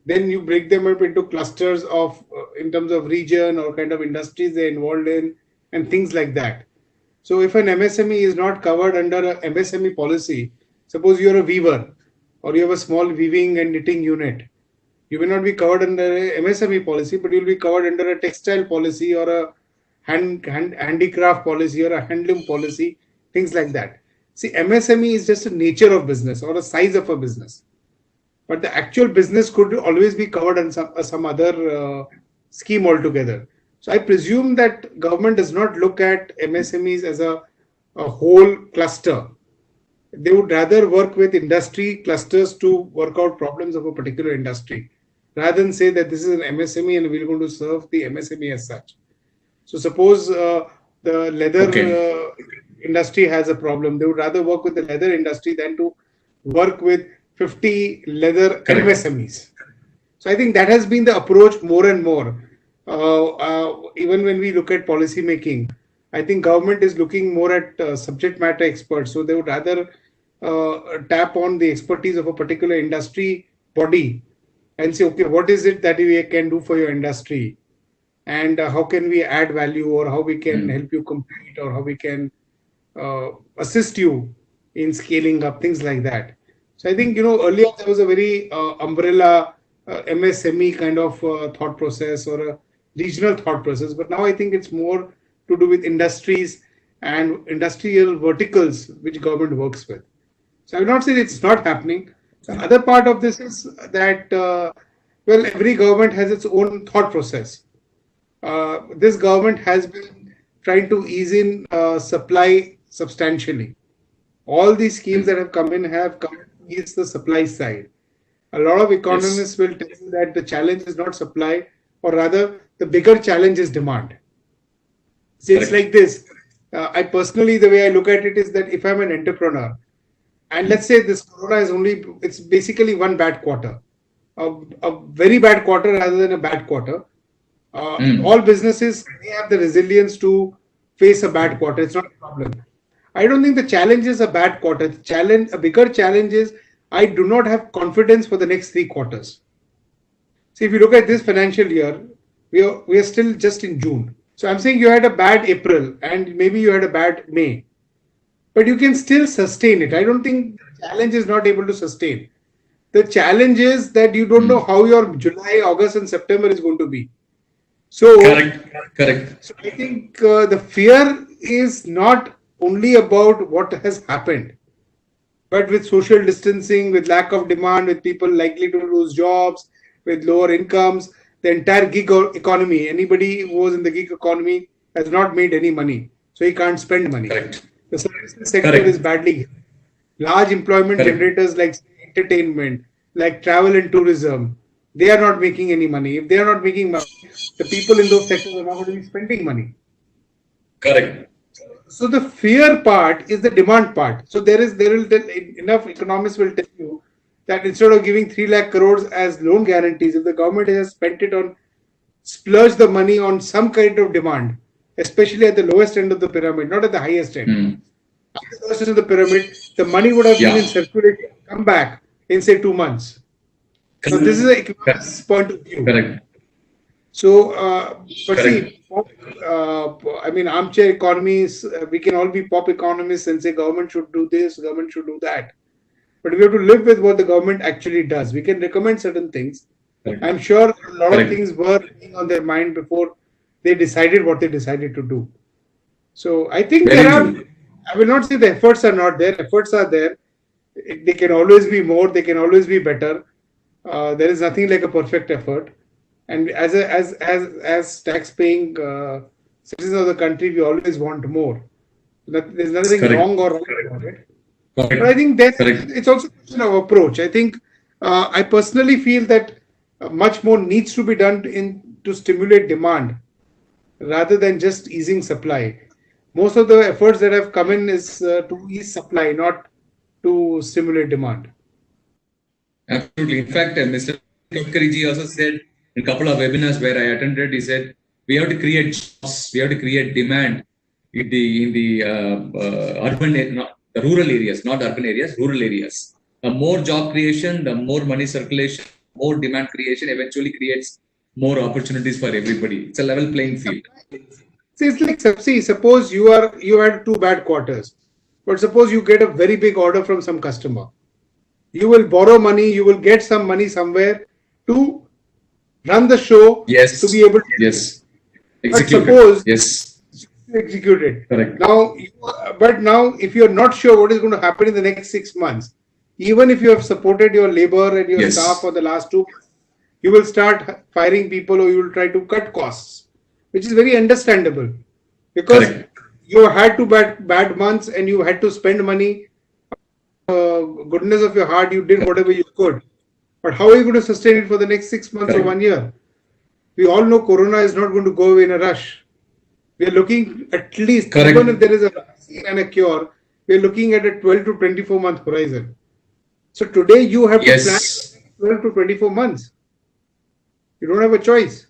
then you break them up into clusters of, in terms of region or kind of industries they're involved in and things like that. So if an MSME is not covered under a MSME policy, suppose you're a weaver or you have a small weaving and knitting unit, you may not be covered under a MSME policy, but you'll be covered under a textile policy or a handicraft policy or a handloom policy, things like that. See, MSME is just a nature of business or a size of a business. But the actual business could always be covered in some other scheme altogether. So I presume that government does not look at MSMEs as a whole cluster. They would rather work with industry clusters to work out problems of a particular industry, rather than say that this is an MSME and we're going to serve the MSME as such. So suppose the leather industry has a problem, they would rather work with the leather industry than to work with 50 leather MSMEs. So I think that has been the approach more and more. Even when we look at policy making, I think government is looking more at subject matter experts. So they would rather tap on the expertise of a particular industry body and say, okay, what is it that we can do for your industry? And how can we add value, or how we can help you compete, or how we can assist you in scaling up, things like that. So I think, earlier there was a very umbrella MSME kind of thought process or a regional thought process. But now I think it's more to do with industries and industrial verticals which government works with. So I would not say it's not happening. The other part of this is that, every government has its own thought process. This government has been trying to ease in supply substantially. All these schemes that have come in have come to ease the supply side. A lot of Yes. economists will tell you that the challenge is not supply, or rather, the bigger challenge is demand. See, it's Correct. like this. I personally, the way I look at it is that if I'm an entrepreneur, and let's say this corona is only, it's basically one bad quarter, a very bad quarter rather than a bad quarter. Mm. All businesses may have the resilience to face a bad quarter. It's not a problem. I don't think the challenge is a bad quarter. The challenge, a bigger challenge is I do not have confidence for the next 3 quarters. See, if you look at this financial year, we are still just in June. So I'm saying you had a bad April and maybe you had a bad May, but you can still sustain it. I don't think the challenge is not able to sustain. The challenge is that you don't know Mm. how your July, August, and September is going to be. So, Correct. Correct. so I think the fear is not only about what has happened, but with social distancing, with lack of demand, with people likely to lose jobs, with lower incomes, the entire economy, anybody who was in the gig economy has not made any money. So he can't spend money. Correct. The services sector is Correct. badly hit. Large employment Correct. generators like entertainment, like travel and tourism, they are not making any money. If they are not making money, the people in those sectors are not going to be spending money. Correct. So the fear part is the demand part. So there will enough economists will tell you that instead of giving 3 lakh crores as loan guarantees, if the government has spent it on splurge the money on some kind of demand, especially at the lowest end of the pyramid, not at the highest end. Mm. At the lowest end of the pyramid, the money would have been in Yeah. circulation, come back in say 2 months. Now this is Correct. an economist's point of view. Correct. So, but Correct. see, I mean, armchair economies, we can all be pop economists and say government should do this, government should do that. But we have to live with what the government actually does. We can recommend certain things. Correct. I'm sure a lot of Correct. things were on their mind before they decided what they decided to do. So I think Very there are, true. I will not say the efforts are not there. Efforts are there. They can always be more. They can always be better. There is nothing like a perfect effort. And as tax-paying citizens of the country, we always want more. There's nothing Correct. wrong or right about it. But I Correct. think that Correct. it's also a question of approach. I think I personally feel that much more needs to be done to stimulate demand rather than just easing supply. Most of the efforts that have come in is to ease supply, not to stimulate demand. Absolutely. In fact, Mr. Kothari ji also said in a couple of webinars where I attended, he said we have to create jobs, we have to create demand in the urban, not the rural areas, not urban areas, rural areas. The more job creation, the more money circulation, more demand creation eventually creates more opportunities for everybody. It's a level playing field. See, it's like, see, suppose you had 2 bad quarters, but suppose you get a very big order from some customer. You will borrow money, you will get some money somewhere to run the show, to be Yes. able to. Yes. But Executed. suppose Yes. you execute it. Correct. Now, but now, if you're not sure what is going to happen in the next 6 months, even if you have supported your labor and your Yes. staff for the last 2 months, you will start firing people or you will try to cut costs, which is very understandable because Correct. you had 2 bad months and you had to spend money. Goodness of your heart, you did whatever you could. But how are you going to sustain it for the next 6 months or Correct. 1 year? We all know Corona is not going to go away in a rush. We are looking at least, Correct. even if there is a vaccine and a cure, we are looking at a 12 to 24 month horizon. So today you have to plan Yes. 12 to 24 months. You don't have a choice.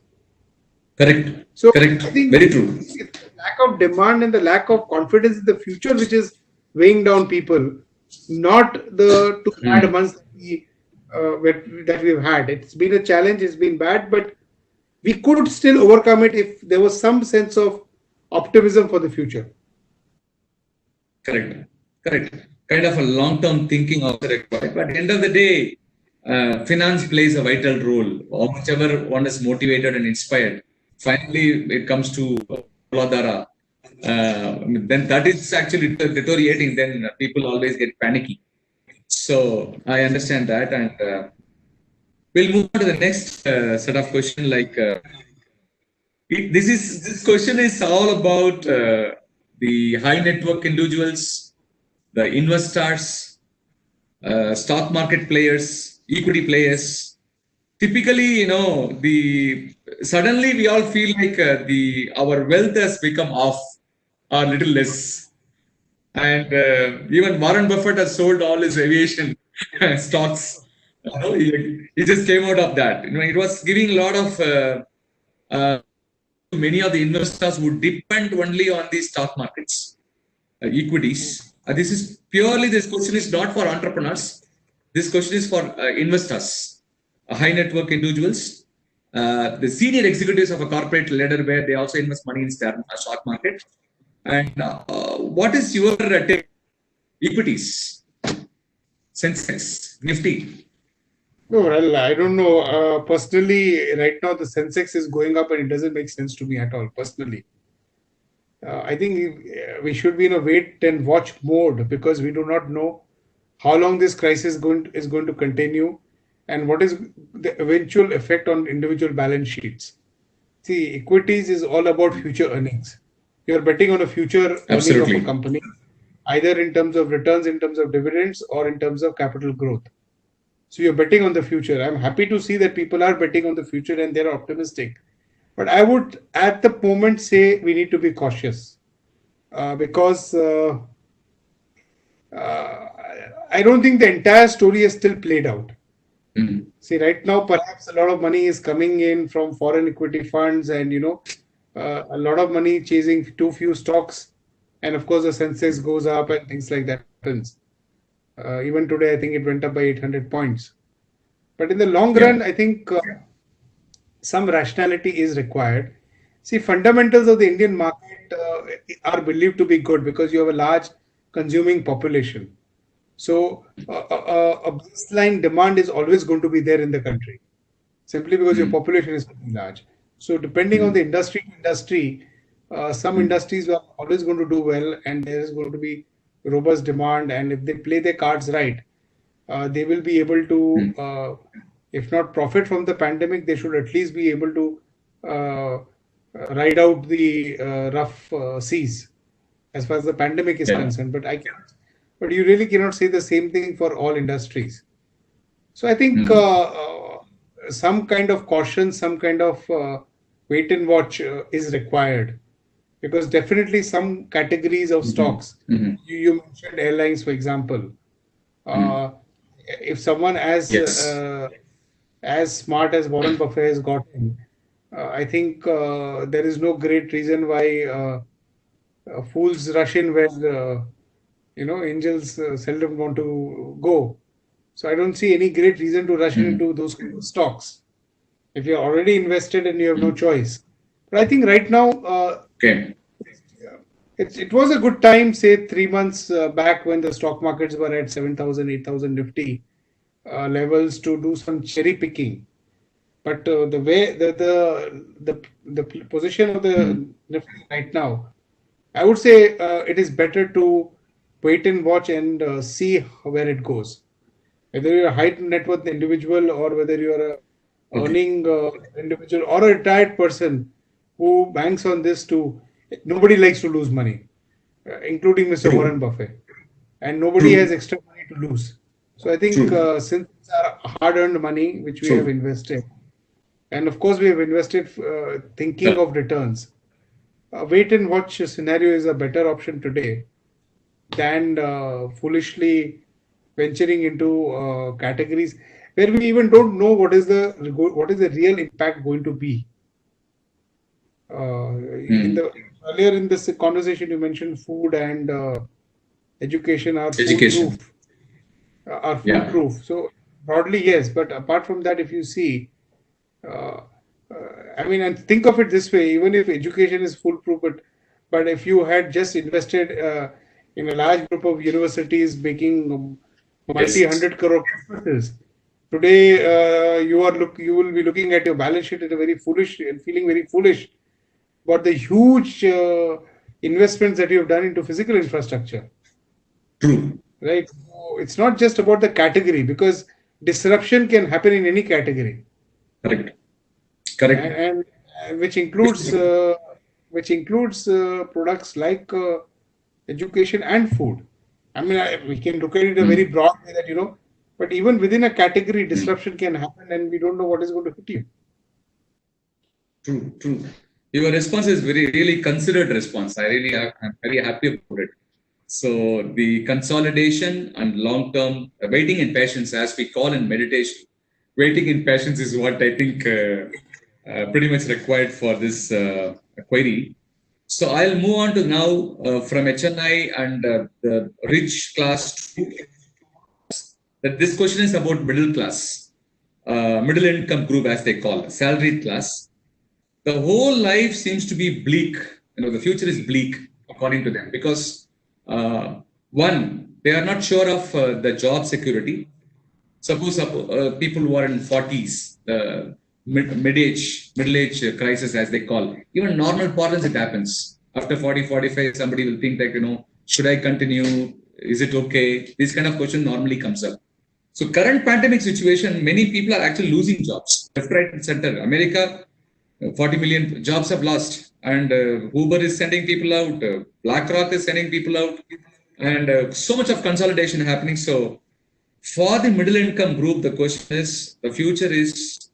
Correct. So Correct. I think Very true. it's the lack of demand and the lack of confidence in the future which is weighing down people, not the 2 bad Hmm. months that we've had. It's been a challenge, it's been bad, but we could still overcome it if there was some sense of optimism for the future. Correct. Correct. Kind of a long-term thinking also required. But at the end of the day, finance plays a vital role. Or whichever one is motivated and inspired, finally it comes to Muladhara. Then that is actually deteriorating. Then people always get panicky. So I understand that, and we'll move on to the next set of questions. Like This question is all about the high network individuals, the investors, stock market players, equity players. Typically, the suddenly we all feel like the our wealth has become off or little less. And even Warren Buffett has sold all his aviation stocks. He just came out of that. It was giving a lot of uh, many of the investors would depend only on the stock markets, equities. This question is not for entrepreneurs. This question is for investors, high net worth individuals, the senior executives of a corporate ladder where they also invest money in stock market. And what is your take? Equities, Sensex, Nifty. No, well, I don't know. Personally, right now the Sensex is going up and it doesn't make sense to me at all, personally. I think we should be in a wait and watch mode because we do not know how long this crisis is going to continue and what is the eventual effect on individual balance sheets. See, equities is all about future earnings. You're betting on a future earning of a company, either in terms of returns, in terms of dividends, or in terms of capital growth. So you're betting on the future. I'm happy to see that people are betting on the future and they're optimistic. But I would, at the moment, say we need to be cautious because I don't think the entire story is still played out. Mm-hmm. See, right now, perhaps a lot of money is coming in from foreign equity funds and, a lot of money chasing too few stocks. And of course, the Sensex goes up and things like that happens. Even today, I think it went up by 800 points. But in the long run, I think some rationality is required. See, fundamentals of the Indian market are believed to be good because you have a large consuming population. So a baseline demand is always going to be there in the country, simply because your population is pretty large. So depending on the industry to industry, some industries are always going to do well, and there is going to be robust demand. And if they play their cards right, they will be able to, if not profit from the pandemic, they should at least be able to ride out the rough seas as far as the pandemic is concerned. But you really cannot say the same thing for all industries. So I think some kind of caution, some kind of wait and watch is required. Because definitely some categories of stocks, you mentioned airlines, for example. If someone as smart as Warren Buffett has gotten, I think there is no great reason why fools rush in where angels seldom want to go. So I don't see any great reason to rush into those kind of stocks if you're already invested and you have no choice. But I think right now, it was a good time, say 3 months back when the stock markets were at 7,000, 8,000 Nifty levels to do some cherry picking. But the way the position of the Nifty right now, I would say it is better to wait and watch and see where it goes. Whether you're a high net worth individual or whether you're a earning individual or a retired person who banks on this too, nobody likes to lose money, including Mr. Warren Buffett. And nobody has extra money to lose. So I think since it's our hard-earned money which we have invested, and of course we have invested thinking of returns, wait and watch scenario is a better option today than foolishly venturing into categories where we even don't know what is the real impact going to be. Earlier in this conversation, you mentioned food and education are foolproof. So broadly, yes. But apart from that, if you see, and think of it this way: even if education is foolproof, but if you had just invested in a large group of universities making multi-hundred crore campuses, today you will be looking at your balance sheet at a very foolish and feeling very foolish about the huge investments that you have done into physical infrastructure. True. Right. So it's not just about the category because disruption can happen in any category. Correct. which includes products like education and food. I mean, we can look at it a very broad way that, but even within a category, disruption can happen and we don't know what is going to hit you. True, true. Your response is really considered response. I'm very happy about it. So the consolidation and long-term waiting and patience, as we call in meditation, waiting in patience is what I think pretty much required for this query. So I'll move on to now from HNI and the rich class to that this question is about middle class, middle income group as they call it, salaried class. The whole life seems to be bleak. The future is bleak according to them because one, they are not sure of the job security. Suppose people who are in 40s, the middle age crisis as they call, even normal parlance it happens. After 40, 45, somebody will think like, should I continue? Is it okay? This kind of question normally comes up. So current pandemic situation, many people are actually losing jobs. Left, right, and center. America, 40 million jobs have lost. And Uber is sending people out. BlackRock is sending people out. And so much of consolidation happening. So for the middle income group, the question is, the future is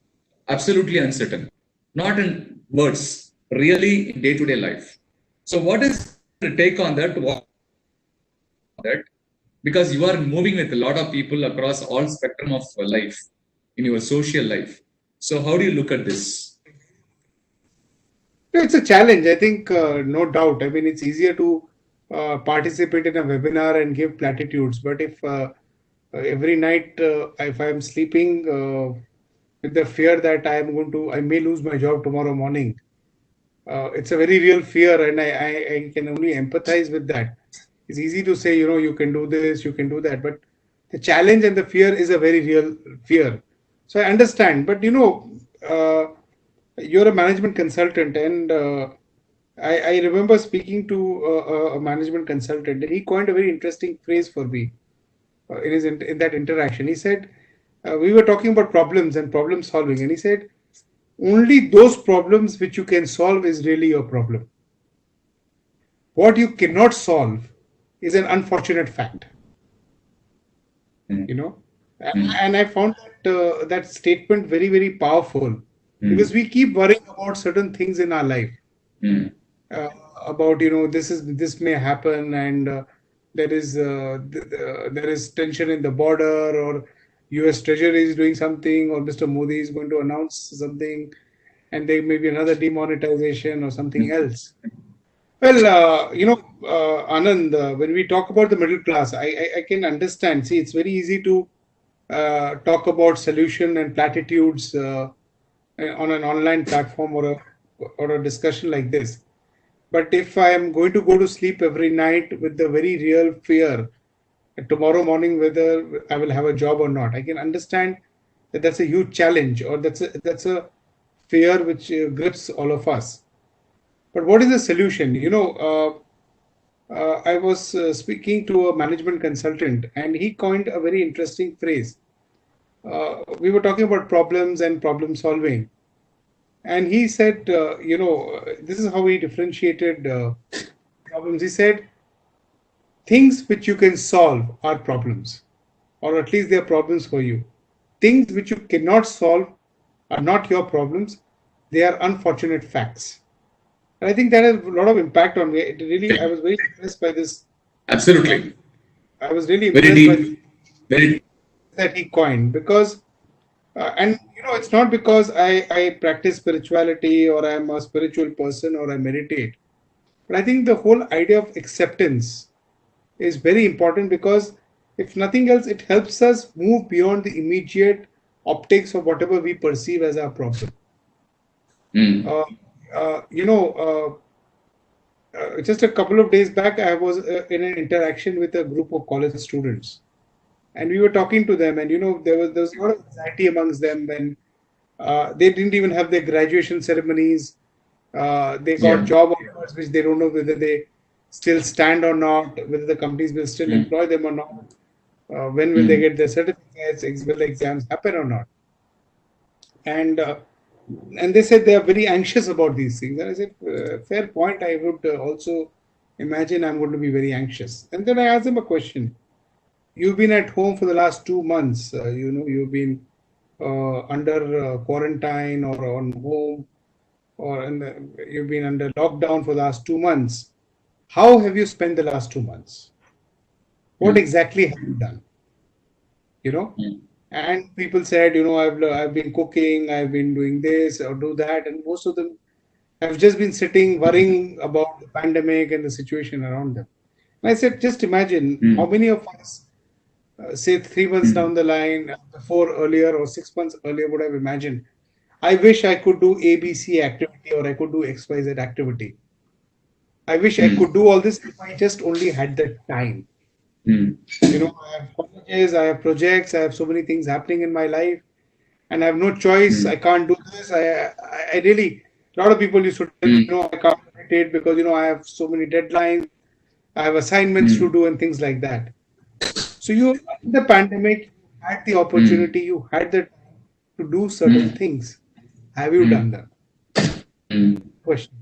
absolutely uncertain. Not in words, really in day-to-day life. So what is the take on that? Because you are moving with a lot of people across all spectrum of life in your social life. So how do you look at this? It's a challenge, I think, no doubt. I mean, it's easier to participate in a webinar and give platitudes. But if every night, if I'm sleeping with the fear that I may lose my job tomorrow morning, it's a very real fear, and I can only empathize with that. It's easy to say, you can do this, you can do that, but the challenge and the fear is a very real fear. So I understand, but you're a management consultant, and I remember speaking to a management consultant, and he coined a very interesting phrase for me in that interaction. He said, we were talking about problems and problem solving, and he said, only those problems which you can solve is really your problem. What you cannot solve is an unfortunate fact. And I found that statement very, very powerful because we keep worrying about certain things in our life. About this may happen, and there is tension in the border, or US Treasury is doing something, or Mr. Modi is going to announce something, and there may be another demonetization or something else. Well, Anand, when we talk about the middle class, I can understand. See, it's very easy to talk about solution and platitudes on an online platform or a discussion like this. But if I am going to go to sleep every night with the very real fear tomorrow morning whether I will have a job or not, I can understand that that's a huge challenge, or that's a fear which grips all of us. But what is the solution? I was speaking to a management consultant, and he coined a very interesting phrase. We were talking about problems and problem solving, and he said, this is how he differentiated problems. He said, things which you can solve are problems, or at least they are problems for you. Things which you cannot solve are not your problems. They are unfortunate facts. And I think that has a lot of impact on me. I was very impressed by this. Absolutely. I was really impressed by that he coined, because, it's not because I practice spirituality or I'm a spiritual person or I meditate. But I think the whole idea of acceptance is very important, because if nothing else, it helps us move beyond the immediate optics of whatever we perceive as our problem. Just a couple of days back, I was in an interaction with a group of college students, and we were talking to them, and there was a lot of anxiety amongst them when they didn't even have their graduation ceremonies. They got job offers which they don't know whether they still stand or not, whether the companies will still employ them or not. When will they get their certificates? Will the exams happen or not? And And they said they are very anxious about these things. And I said, fair point. I would also imagine I'm going to be very anxious. And then I asked them a question. You've been at home for the last 2 months. You've been under quarantine or on home, or you've been under lockdown for the last 2 months. How have you spent the last 2 months? What exactly have you done? And people said, I've been cooking, I've been doing this or do that, and most of them have just been sitting worrying about the pandemic and the situation around them. And I said, just imagine how many of us, say 3 months down the line, before earlier or 6 months earlier, would have imagined, I wish I could do ABC activity or I could do XYZ activity. I wish I could do all this if I just only had the time. I have colleges, I have projects, I have so many things happening in my life, and I have no choice. I can't do this. I really, a lot of people used to tell I can't meditate because I have so many deadlines, I have assignments to do and things like that. So in the pandemic, you had the opportunity, you had the time to do certain things. Have you done them? Question.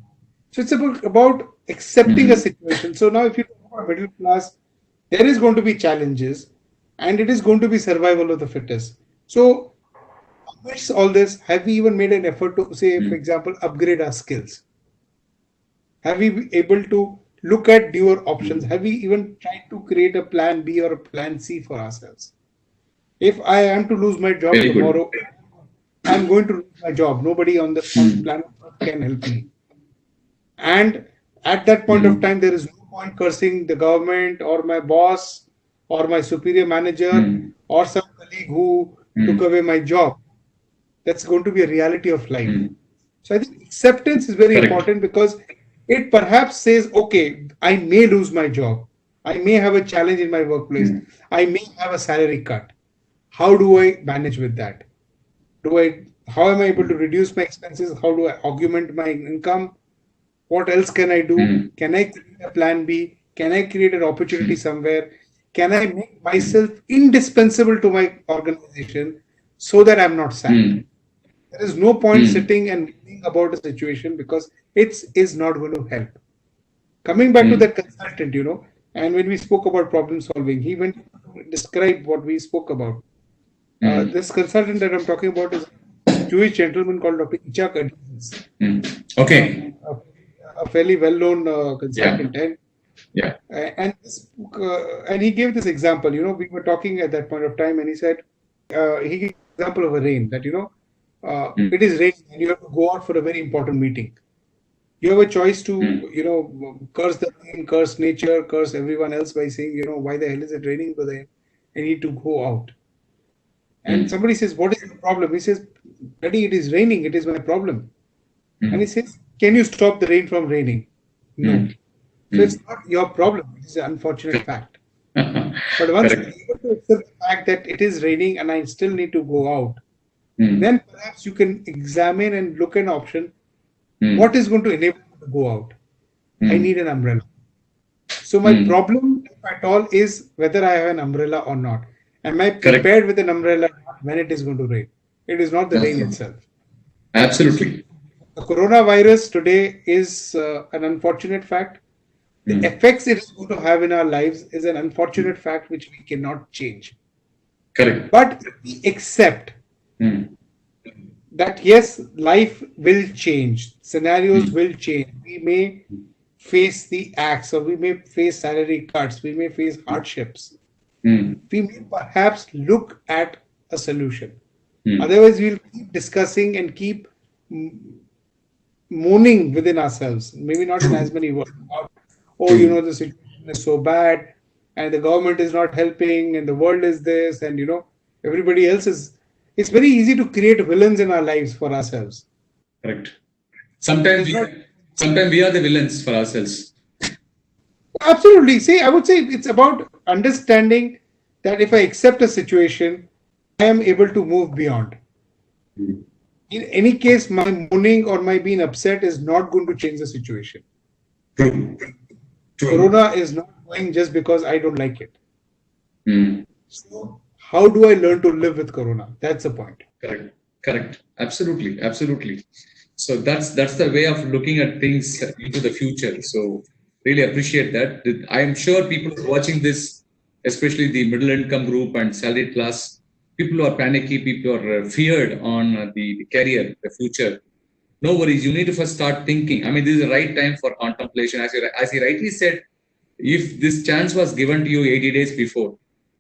So it's about accepting a situation. So now if you talk about middle class, there is going to be challenges and it is going to be survival of the fittest. So amidst all this, have we even made an effort to say, for example, upgrade our skills? Have we been able to look at newer options? Have we even tried to create a plan B or a plan C for ourselves? If I am to lose my job tomorrow, I'm going to lose my job. Nobody on the planet can help me. And at that point of time, there is no point cursing the government or my boss or my superior manager or some colleague who took away my job. That's going to be a reality of life. So I think acceptance is very important because it perhaps says, okay, I may lose my job. I may have a challenge in my workplace. I may have a salary cut. How do I manage with that? How am I able to reduce my expenses? How do I augment my income? What else can I do? Can I create a plan B? Can I create an opportunity somewhere? Can I make myself indispensable to my organization so that I'm not sad? There is no point sitting and reading about a situation because it is not going to help. Coming back to that consultant, and when we spoke about problem solving, he went to describe what we spoke about. This consultant that I'm talking about is a Jewish gentleman called Dr. Ichak Adizes. Okay. A fairly well-known consultant. And he gave this example. We were talking at that point of time, and he said he gave an example of a rain that it is raining and you have to go out for a very important meeting. You have a choice to curse the rain, curse nature, curse everyone else by saying why the hell is it raining? Because I need to go out. And somebody says, what is the problem? He says, Daddy, it is raining. It is my problem. And he says, can you stop the rain from raining? No. So it's not your problem. It is an unfortunate fact. But once you're able to accept the fact that it is raining and I still need to go out, then perhaps you can examine and look at an option. What is going to enable me to go out? I need an umbrella. So my problem, if at all, is whether I have an umbrella or not. Am I prepared with an umbrella when it is going to rain? It is not the rain itself. Absolutely. The coronavirus today is an unfortunate fact. The effects it is going to have in our lives is an unfortunate fact which we cannot change. Correct. But if we accept that yes, life will change, scenarios will change. We may face the axe, or we may face salary cuts, we may face hardships. We may perhaps look at a solution. Otherwise, we'll keep discussing and keep moaning within ourselves. Maybe not in as many words. The situation is so bad, and the government is not helping, and the world is this, and everybody else is. It's very easy to create villains in our lives for ourselves. Correct. Sometimes we are the villains for ourselves. Absolutely. See, I would say it's about understanding that if I accept a situation, I am able to move beyond. In any case, my mourning or my being upset is not going to change the situation. True. Corona is not going just because I don't like it. So how do I learn to live with Corona? That's the point. Correct. Correct. Absolutely. Absolutely. So that's the way of looking at things into the future. So really appreciate that. I am sure people who are watching this, especially the middle income group and salaried class, people who are panicky, people who are feared on the career, the future. No worries. You need to first start thinking. I mean, this is the right time for contemplation. As you rightly said, if this chance was given to you 80 days before,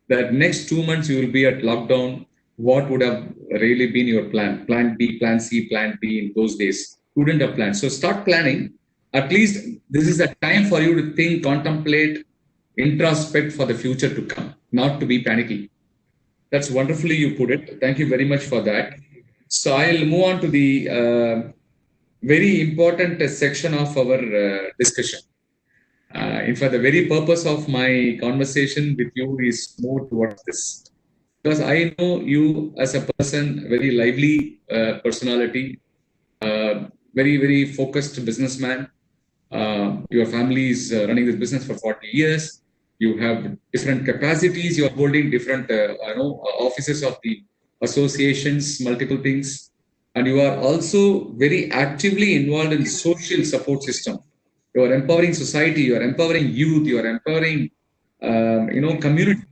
that next 2 months you will be at lockdown, what would have really been your plan? Plan B, plan C, plan D in those days? Couldn't have planned. So start planning. At least this is a time for you to think, contemplate, introspect for the future to come, not to be panicky. That's wonderfully you put it. Thank you very much for that. So I'll move on to the very important section of our discussion. In fact, the very purpose of my conversation with you is more towards this. Because I know you as a person, very lively personality, very, very focused businessman. Your family is running this business for 40 years. You have different capacities. You are holding different offices of the associations, multiple things. And you are also very actively involved in social support system. You are empowering society. You are empowering youth. You are empowering, community,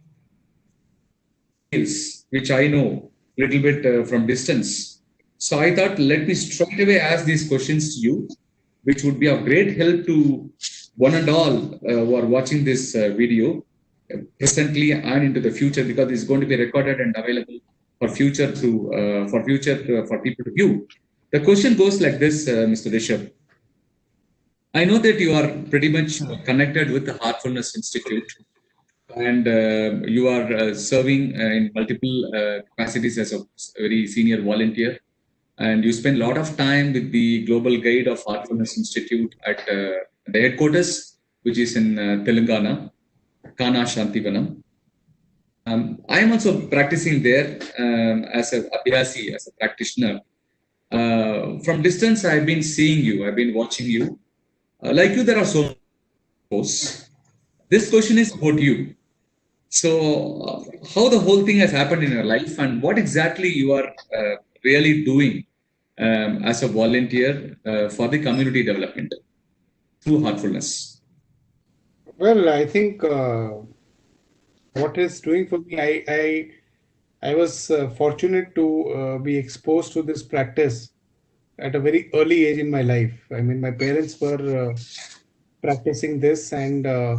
which I know a little bit from distance. So I thought, let me straight away ask these questions to you, which would be of great help to one and all who are watching this video presently and into the future, because it's going to be recorded and available for future for people to view. The question goes like this, Mr. Rishabh. I know that you are pretty much connected with the Heartfulness Institute, and you are serving in multiple capacities as a very senior volunteer, and you spend a lot of time with the global guide of Heartfulness Institute at the headquarters, which is in Telangana, Kana Shantivanam. I am also practicing there as a Abhyasi, as a practitioner. From distance, I've been seeing you, I've been watching you. Like you, there are so many posts. This question is about you. So, how the whole thing has happened in your life, and what exactly you are really doing as a volunteer for the community development through Heartfulness? Well, I think what is doing for me, I was fortunate to be exposed to this practice at a very early age in my life. I mean, my parents were practicing this, and I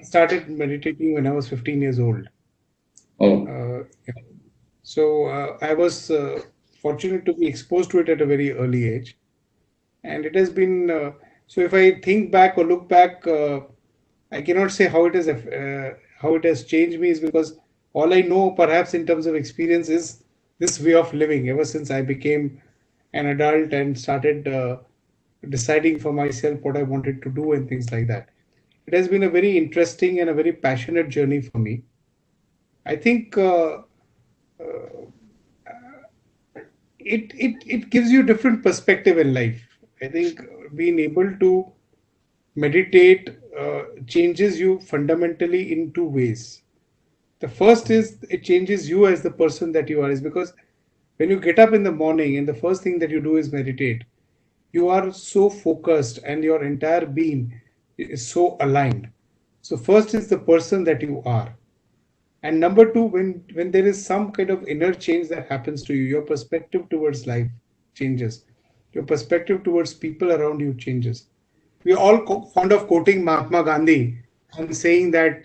started meditating when I was 15 years old. Oh, So I was fortunate to be exposed to it at a very early age, and it has been. So if I think back or look back, I cannot say how it has changed me, is because all I know, perhaps in terms of experience, is this way of living. Ever since I became an adult and started deciding for myself what I wanted to do and things like that, it has been a very interesting and a very passionate journey for me. I think it gives you different perspective in life. I think being able to meditate changes you fundamentally in two ways. The first is it changes you as the person that you are, is because when you get up in the morning and the first thing that you do is meditate, you are so focused and your entire being is so aligned. So first is the person that you are. And number two, when there is some kind of inner change that happens to you, your perspective towards life changes. Your perspective towards people around you changes. We are all fond of quoting Mahatma Gandhi and saying that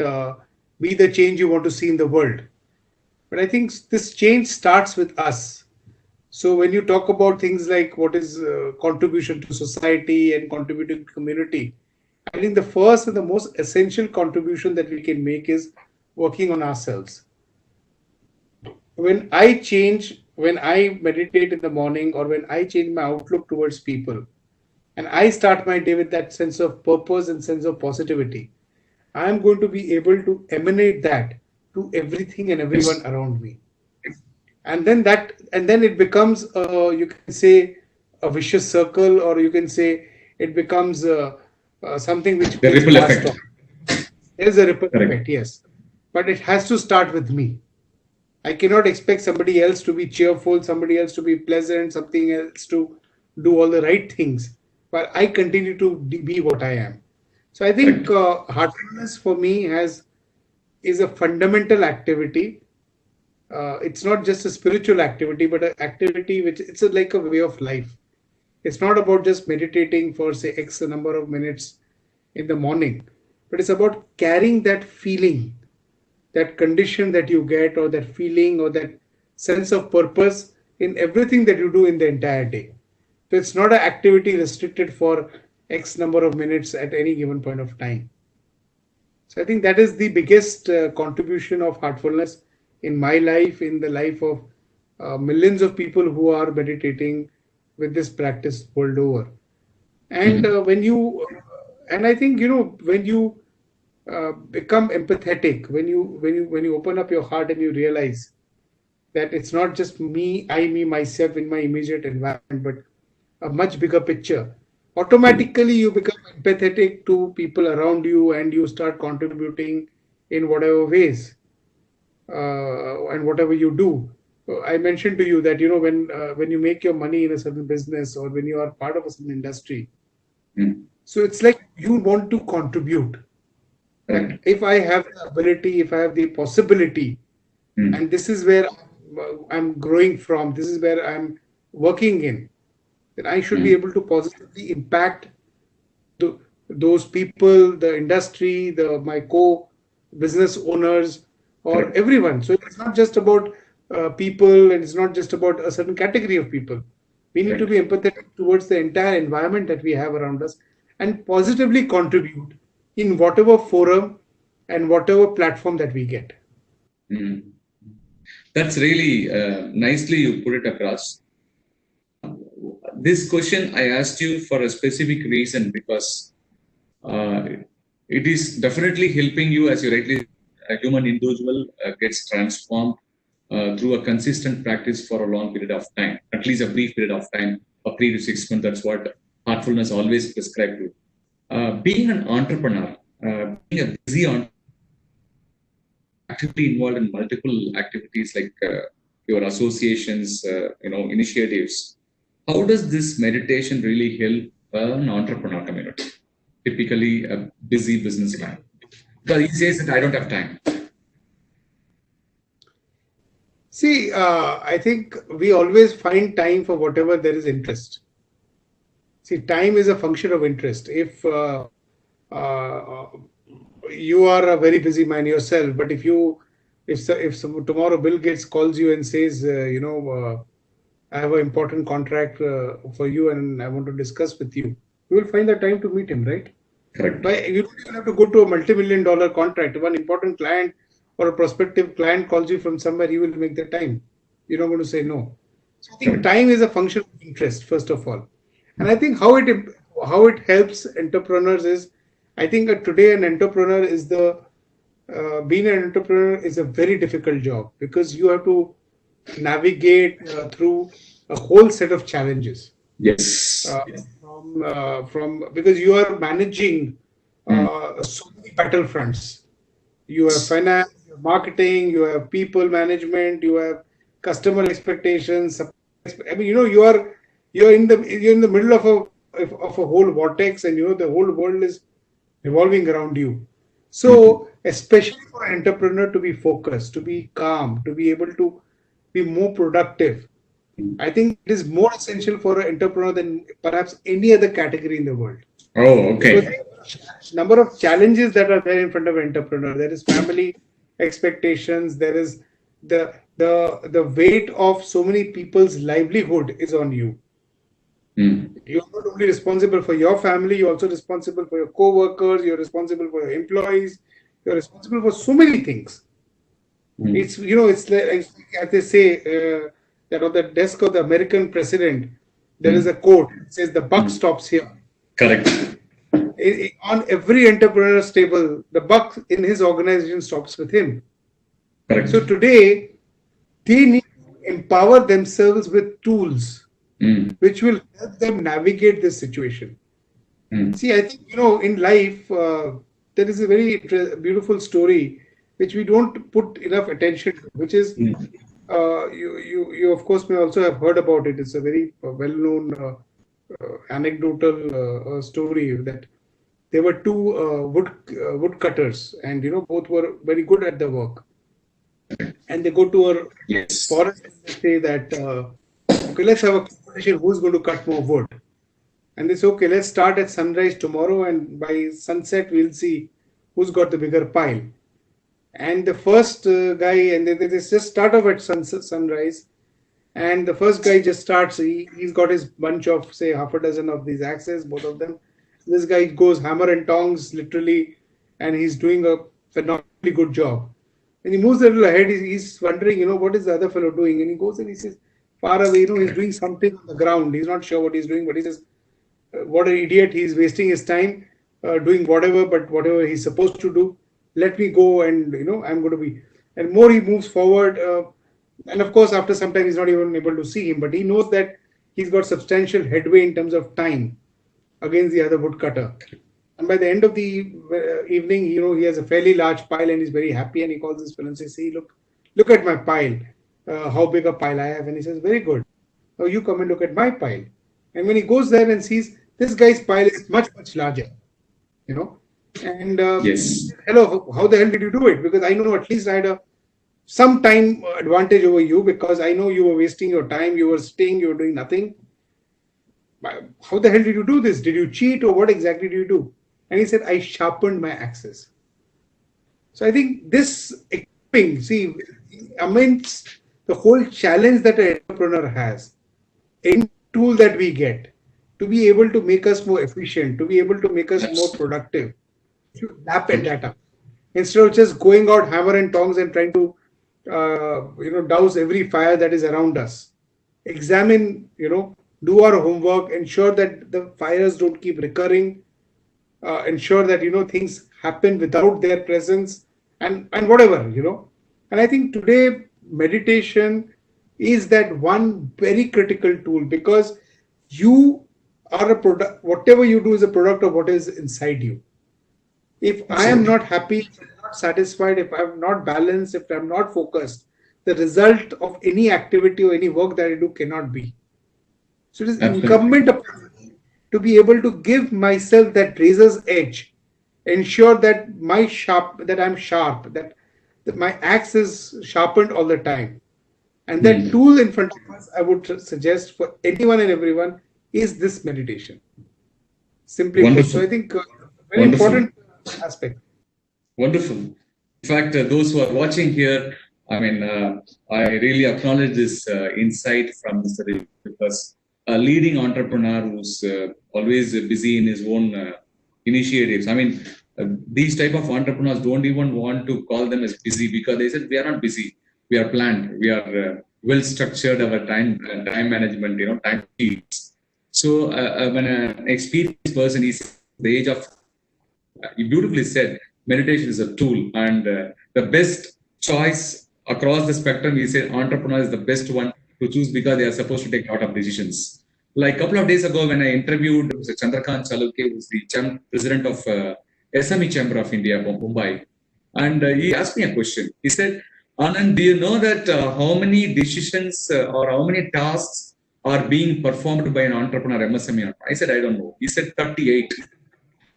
be the change you want to see in the world. But I think this change starts with us. So when you talk about things like what is contribution to society and contributing to community, I think the first and the most essential contribution that we can make is working on ourselves. When I meditate in the morning, or when I change my outlook towards people, and I start my day with that sense of purpose and sense of positivity, I am going to be able to emanate that to everything and everyone around me. And then it becomes, you can say, a vicious circle, or you can say it becomes something which the gets ripple passed effect. on. There is a ripple Correct. effect, yes, but it has to start with me. I cannot expect somebody else to be cheerful, somebody else to be pleasant, something else to do all the right things, but I continue to be what I am. So I think heartfulness for me is a fundamental activity. It's not just a spiritual activity, but an activity which like a way of life. It's not about just meditating for say X number of minutes in the morning, but it's about carrying that feeling, that condition that you get, or that feeling, or that sense of purpose in everything that you do in the entire day. So it's not an activity restricted for X number of minutes at any given point of time. So I think that is the biggest contribution of heartfulness in my life, in the life of millions of people who are meditating with this practice world over. And and I think when you become empathetic, when you open up your heart and you realize that it's not just me, myself in my immediate environment, but a much bigger picture. Automatically, you become empathetic to people around you, and you start contributing in whatever ways and whatever you do. I mentioned to you that when you make your money in a certain business, or when you are part of a certain industry, so it's like you want to contribute. That if I have the ability, if I have the possibility, and this is where I'm growing from, this is where I'm working in, then I should be able to positively impact those people, the industry, my co-business owners, or everyone. So it's not just about people, and it's not just about a certain category of people. We need to be empathetic towards the entire environment that we have around us, and positively contribute in whatever forum and whatever platform that we get. That's really nicely you put it across. This question I asked you for a specific reason, because it is definitely helping you, as you rightly, a human individual gets transformed through a consistent practice for a long period of time, at least a brief period of time, of 3 to 6 months. That's what heartfulness always prescribed to. Being an entrepreneur, being a busy entrepreneur, actively involved in multiple activities like your associations, initiatives. How does this meditation really help an entrepreneur community? Typically a busy businessman. Because he says that I don't have time. See, I think we always find time for whatever there is interest. See, time is a function of interest. If you are a very busy man yourself, but if tomorrow Bill Gates calls you and says, I have an important contract for you and I want to discuss with you, you will find the time to meet him, right? Correct. But you don't even have to go to a multi-million-dollar contract. If an important client or a prospective client calls you from somewhere, you will make the time. You're not going to say no. So I think time is a function of interest, first of all. And I think how it helps entrepreneurs is, I think today an entrepreneur is being an entrepreneur is a very difficult job, because you have to navigate through a whole set of challenges. Yes. Because you are managing so many battlefronts. You have finance, you have marketing, you have people management, you have customer expectations. I mean, you're in the middle of a whole vortex, and the whole world is revolving around you. So, especially for an entrepreneur to be focused, to be calm, to be able to be more productive, I think it is more essential for an entrepreneur than perhaps any other category in the world. Oh, okay. So, number of challenges that are there in front of an entrepreneur. There is family expectations. There is the weight of so many people's livelihood is on you. You're not only responsible for your family, you're also responsible for your co-workers, you're responsible for your employees, you're responsible for so many things. It's like as they say, that on the desk of the American president, there is a quote. It says, "The buck stops here." Correct. On every entrepreneur's table, the buck in his organization stops with him. Correct. So today, they need to empower themselves with tools which will help them navigate this situation. See, I think, in life, there is a very beautiful story which we don't put enough attention to, which is you of course may also have heard about it. It's a very well-known anecdotal story that there were two woodcutters, and both were very good at the work. And they go to a Yes. forest and they say that okay, let's have a competition. Who's going to cut more wood? And they say, okay, let's start at sunrise tomorrow, and by sunset we'll see who's got the bigger pile. And the first guy, and they just start off at sunrise, and the first guy just starts. He's got his bunch of, say, half a dozen of these axes, both of them. This guy goes hammer and tongs, literally, and he's doing a phenomenally good job. And he moves a little ahead. He's wondering, what is the other fellow doing? And he goes and he says, far away, he's doing something on the ground. He's not sure what he's doing, but he says, what an idiot. He's wasting his time doing whatever he's supposed to do. Let me go, and I'm going to be. And more he moves forward, and of course after some time he's not even able to see him, but he knows that he's got substantial headway in terms of time against the other woodcutter. And by the end of the evening, he has a fairly large pile and he's very happy, and he calls his friend and says, see, look at my pile, how big a pile I have. And he says, very good. Now you come and look at my pile. And when he goes there and sees this guy's pile is much, much larger, and Yes. hello, how the hell did you do it? Because I know at least I had some time advantage over you, because I know you were wasting your time, you were staying, you were doing nothing. How the hell did you do this? Did you cheat, or what exactly did you do? And he said, I sharpened my axes. So I think this equipping, see, amidst the whole challenge that an entrepreneur has, any tool that we get to be able to make us more efficient, to be able to make us more productive, should lap at that up. Instead of just going out hammer and tongs and trying to douse every fire that is around us. Examine, do our homework, ensure that the fires don't keep recurring, ensure that things happen without their presence, and whatever. And I think today meditation is that one very critical tool, because you are a product. Whatever you do is a product of what is inside you. If I am not happy, if I'm not satisfied, if I'm not balanced, if I'm not focused, the result of any activity or any work that I do cannot be. So it is incumbent upon me to be able to give myself that razor's edge, ensure that I'm sharp, that my axe is sharpened all the time. And that tool in front of us, I would suggest for anyone and everyone, is this meditation. Simply put. So I think very important aspect. Wonderful. In fact, those who are watching here, I really acknowledge this insight from Mr. Rishabh, because a leading entrepreneur who's always busy in his own initiatives. These type of entrepreneurs don't even want to call them as busy, because they said we are not busy. We are planned. We are well structured. Our time management, time sheets. So when an experienced person is the age of, you beautifully said, meditation is a tool, and the best choice across the spectrum, we say entrepreneur is the best one to choose, because they are supposed to take a lot of decisions. Like a couple of days ago, when I interviewed Mr. Chandrakant Chalukya, who's the president of SME Chamber of India, Mumbai, and he asked me a question. He said, Anand, do you know that how many decisions or how many tasks are being performed by an entrepreneur, MSME? I said, I don't know. He said 38.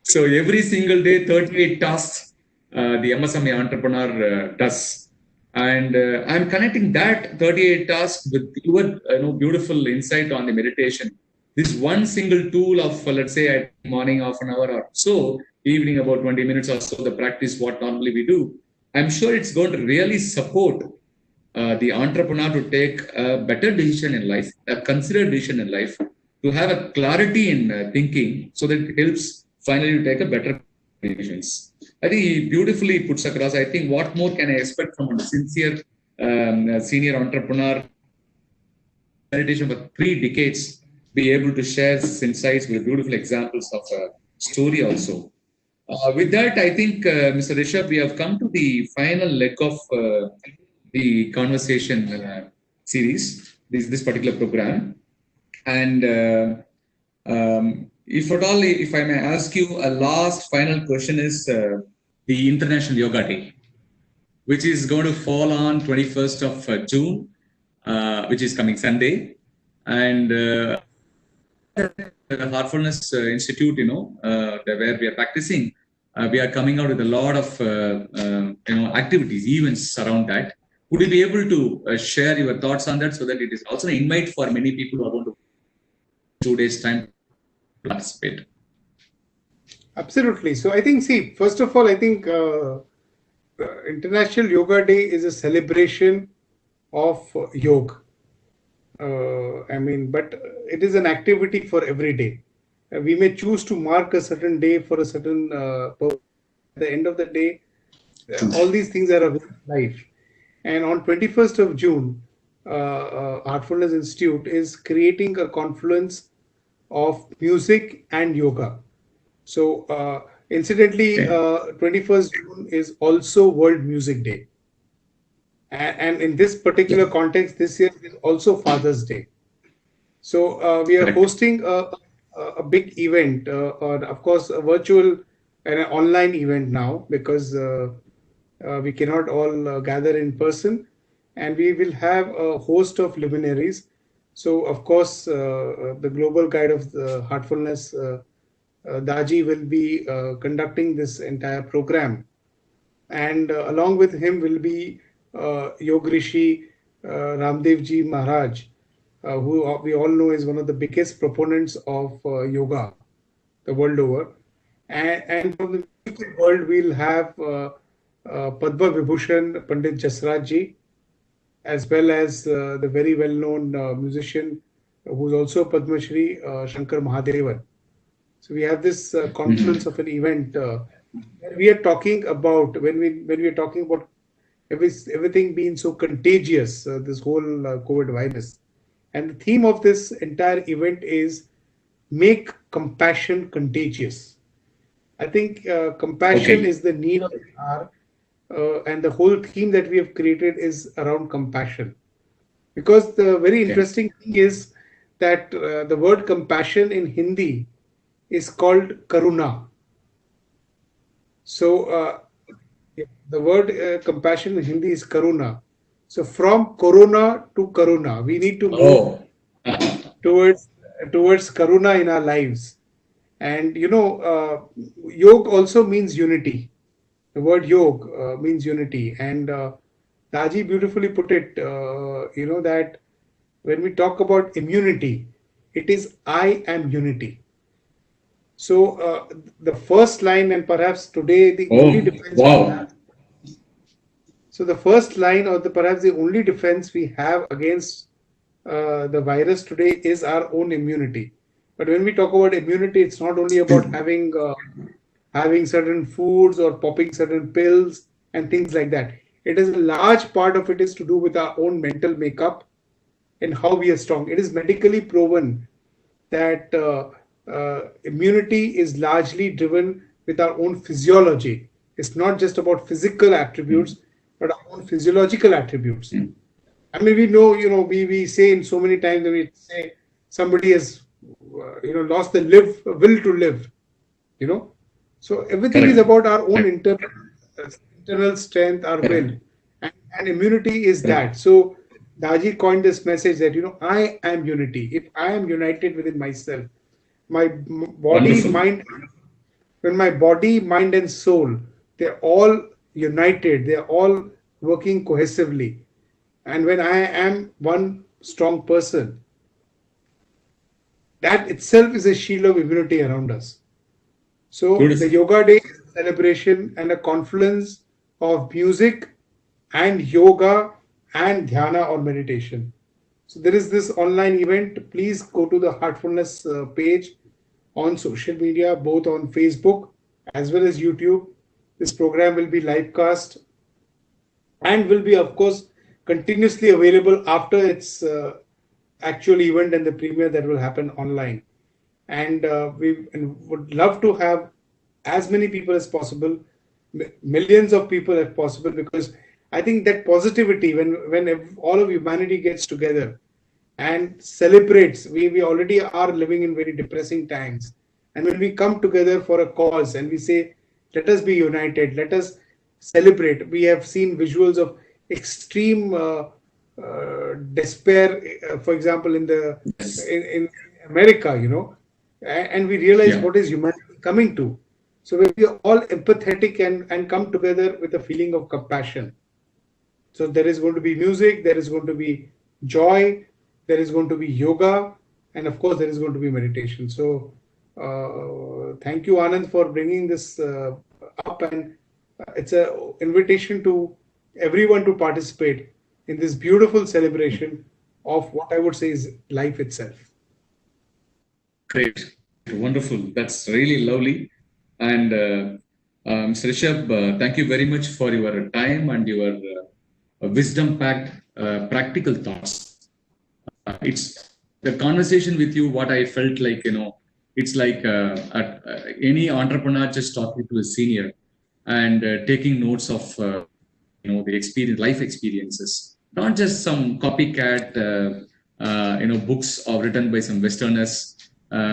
So every single day, 38 tasks the MSME entrepreneur does. And I'm connecting that 38 tasks with your beautiful insight on the meditation. This one single tool of, let's say, at morning half an hour or so, evening about 20 minutes or so, the practice what normally we do, I'm sure it's going to really support the entrepreneur to take a better decision in life, a considered decision in life, to have a clarity in thinking, so that it helps finally to take a better decisions. I think he beautifully puts across. I think what more can I expect from a sincere senior entrepreneur? Meditation for 3 decades, be able to share his insights with beautiful examples of a story also. With that, I think, Mr. Rishabh, we have come to the final leg of the conversation series, this particular program. And if at all, if I may ask you, a last final question is the International Yoga Day. which is going to fall on 21st of June, which is coming Sunday. And the Heartfulness Institute, where we are practicing, we are coming out with a lot of activities, events around that. Would you be able to share your thoughts on that, so that it is also an invite for many people who are going to 2 days time to participate? Absolutely. So I think, see, first of all, I think International Yoga Day is a celebration of yoga. But it is an activity for every day. We may choose to mark a certain day for a certain purpose. At the end of the day, all these things are of life. And on 21st of June, Heartfulness Institute is creating a confluence of music and yoga. So, incidentally, 21st June is also World Music Day. And in this particular context, this year is also Father's Day. So we are hosting a big event, or of course a virtual and an online event now, because we cannot all gather in person, and we will have a host of luminaries. So of course the global guide of the Heartfulness, Daji, will be conducting this entire program, and along with him will be Yog Rishi Ramdev Ji Maharaj, who we all know is one of the biggest proponents of yoga the world over. And from the musical world, we'll have Padma Vibhushan Pandit Jasraj Ji, as well as the very well-known musician who's also Padma Shri, Shankar Mahadevan. So we have this confluence of an event. We are talking about, when we are talking about everything being so contagious, this whole COVID virus. And the theme of this entire event is make compassion contagious. I think compassion is the need of the hour, and the whole theme that we have created is around compassion. Because the very interesting thing is that the word compassion in Hindi is called karuna. So the word compassion in Hindi is karuna. So from corona to karuna, we need to move towards karuna in our lives. And yog also means unity. The word yog means unity. And Daji beautifully put it, that when we talk about immunity, it is I am unity. So the first line, and perhaps today the only defense we have. So the first line, or perhaps the only defense we have against the virus today is our own immunity. But when we talk about immunity, it's not only about having certain foods or popping certain pills and things like that. It is a large part of it is to do with our own mental makeup and how we are strong. It is medically proven that immunity is largely driven with our own physiology. It's not just about physical attributes, but our own physiological attributes. I mean, we know, we say in so many times that we say somebody has, lost the will to live, So everything is about our own internal strength, our will, and immunity is that. So Daji coined this message that, I am unity. If I am united within myself, my body, mind, when my body, mind, and soul, they're all united, they're all working cohesively. And when I am one strong person, that itself is a shield of immunity around us. So the Yoga Day is a celebration and a confluence of music and yoga and dhyana or meditation. So there is this online event. Please go to the Heartfulness page on social media, both on Facebook as well as YouTube. This program will be live cast and will be, of course, continuously available after its actual event and the premiere that will happen online. And we would love to have as many people as possible, millions of people as possible, because I think that positivity, when all of humanity gets together and celebrates, we already are living in very depressing times. And when we come together for a cause and we say, let us be united, let us celebrate. We have seen visuals of extreme despair, for example, Yes. in America, and we realize Yeah. what is humanity coming to. So when we are all empathetic and come together with a feeling of compassion. So there is going to be music, there is going to be joy, there is going to be yoga, and of course there is going to be meditation. So thank you, Anand, for bringing this up, and it's a invitation to everyone to participate in this beautiful celebration of what I would say is life itself. Great. Wonderful. That's really lovely. And Mr. Rishabh, thank you very much for your time and your wisdom-packed practical thoughts. It's the conversation with you, what I felt like, it's like any entrepreneur just talking to a senior and taking notes of, the experience, life experiences, not just some copycat, books or written by some Westerners,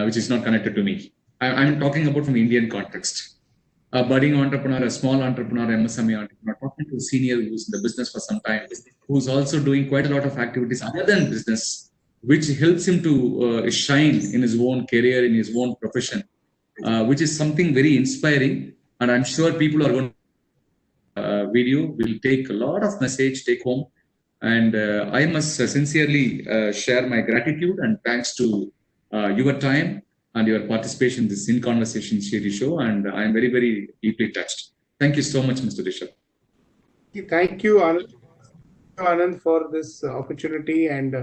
which is not connected to me. I'm talking about from Indian context. A budding entrepreneur, a small entrepreneur, MSME entrepreneur, talking to a senior who's in the business for some time, who's also doing quite a lot of activities other than business, which helps him to shine in his own career, in his own profession, which is something very inspiring. And I'm sure people are going to video will take a lot of message take home. And I must sincerely share my gratitude and thanks to your time and your participation in this In Conversation series show. And I'm very, very deeply touched. Thank you so much, Mr. Rishabh. Thank you, Anand, for this opportunity, and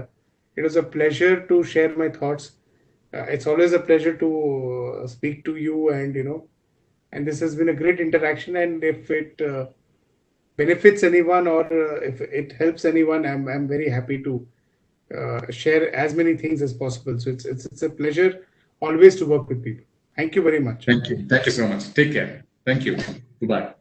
it was a pleasure to share my thoughts. It's always a pleasure to speak to you, and this has been a great interaction. And if it benefits anyone or if it helps anyone, I'm very happy to share as many things as possible. So it's a pleasure always to work with people. Thank you very much. Thank you. Thank you so much. Take care. Thank you. Goodbye.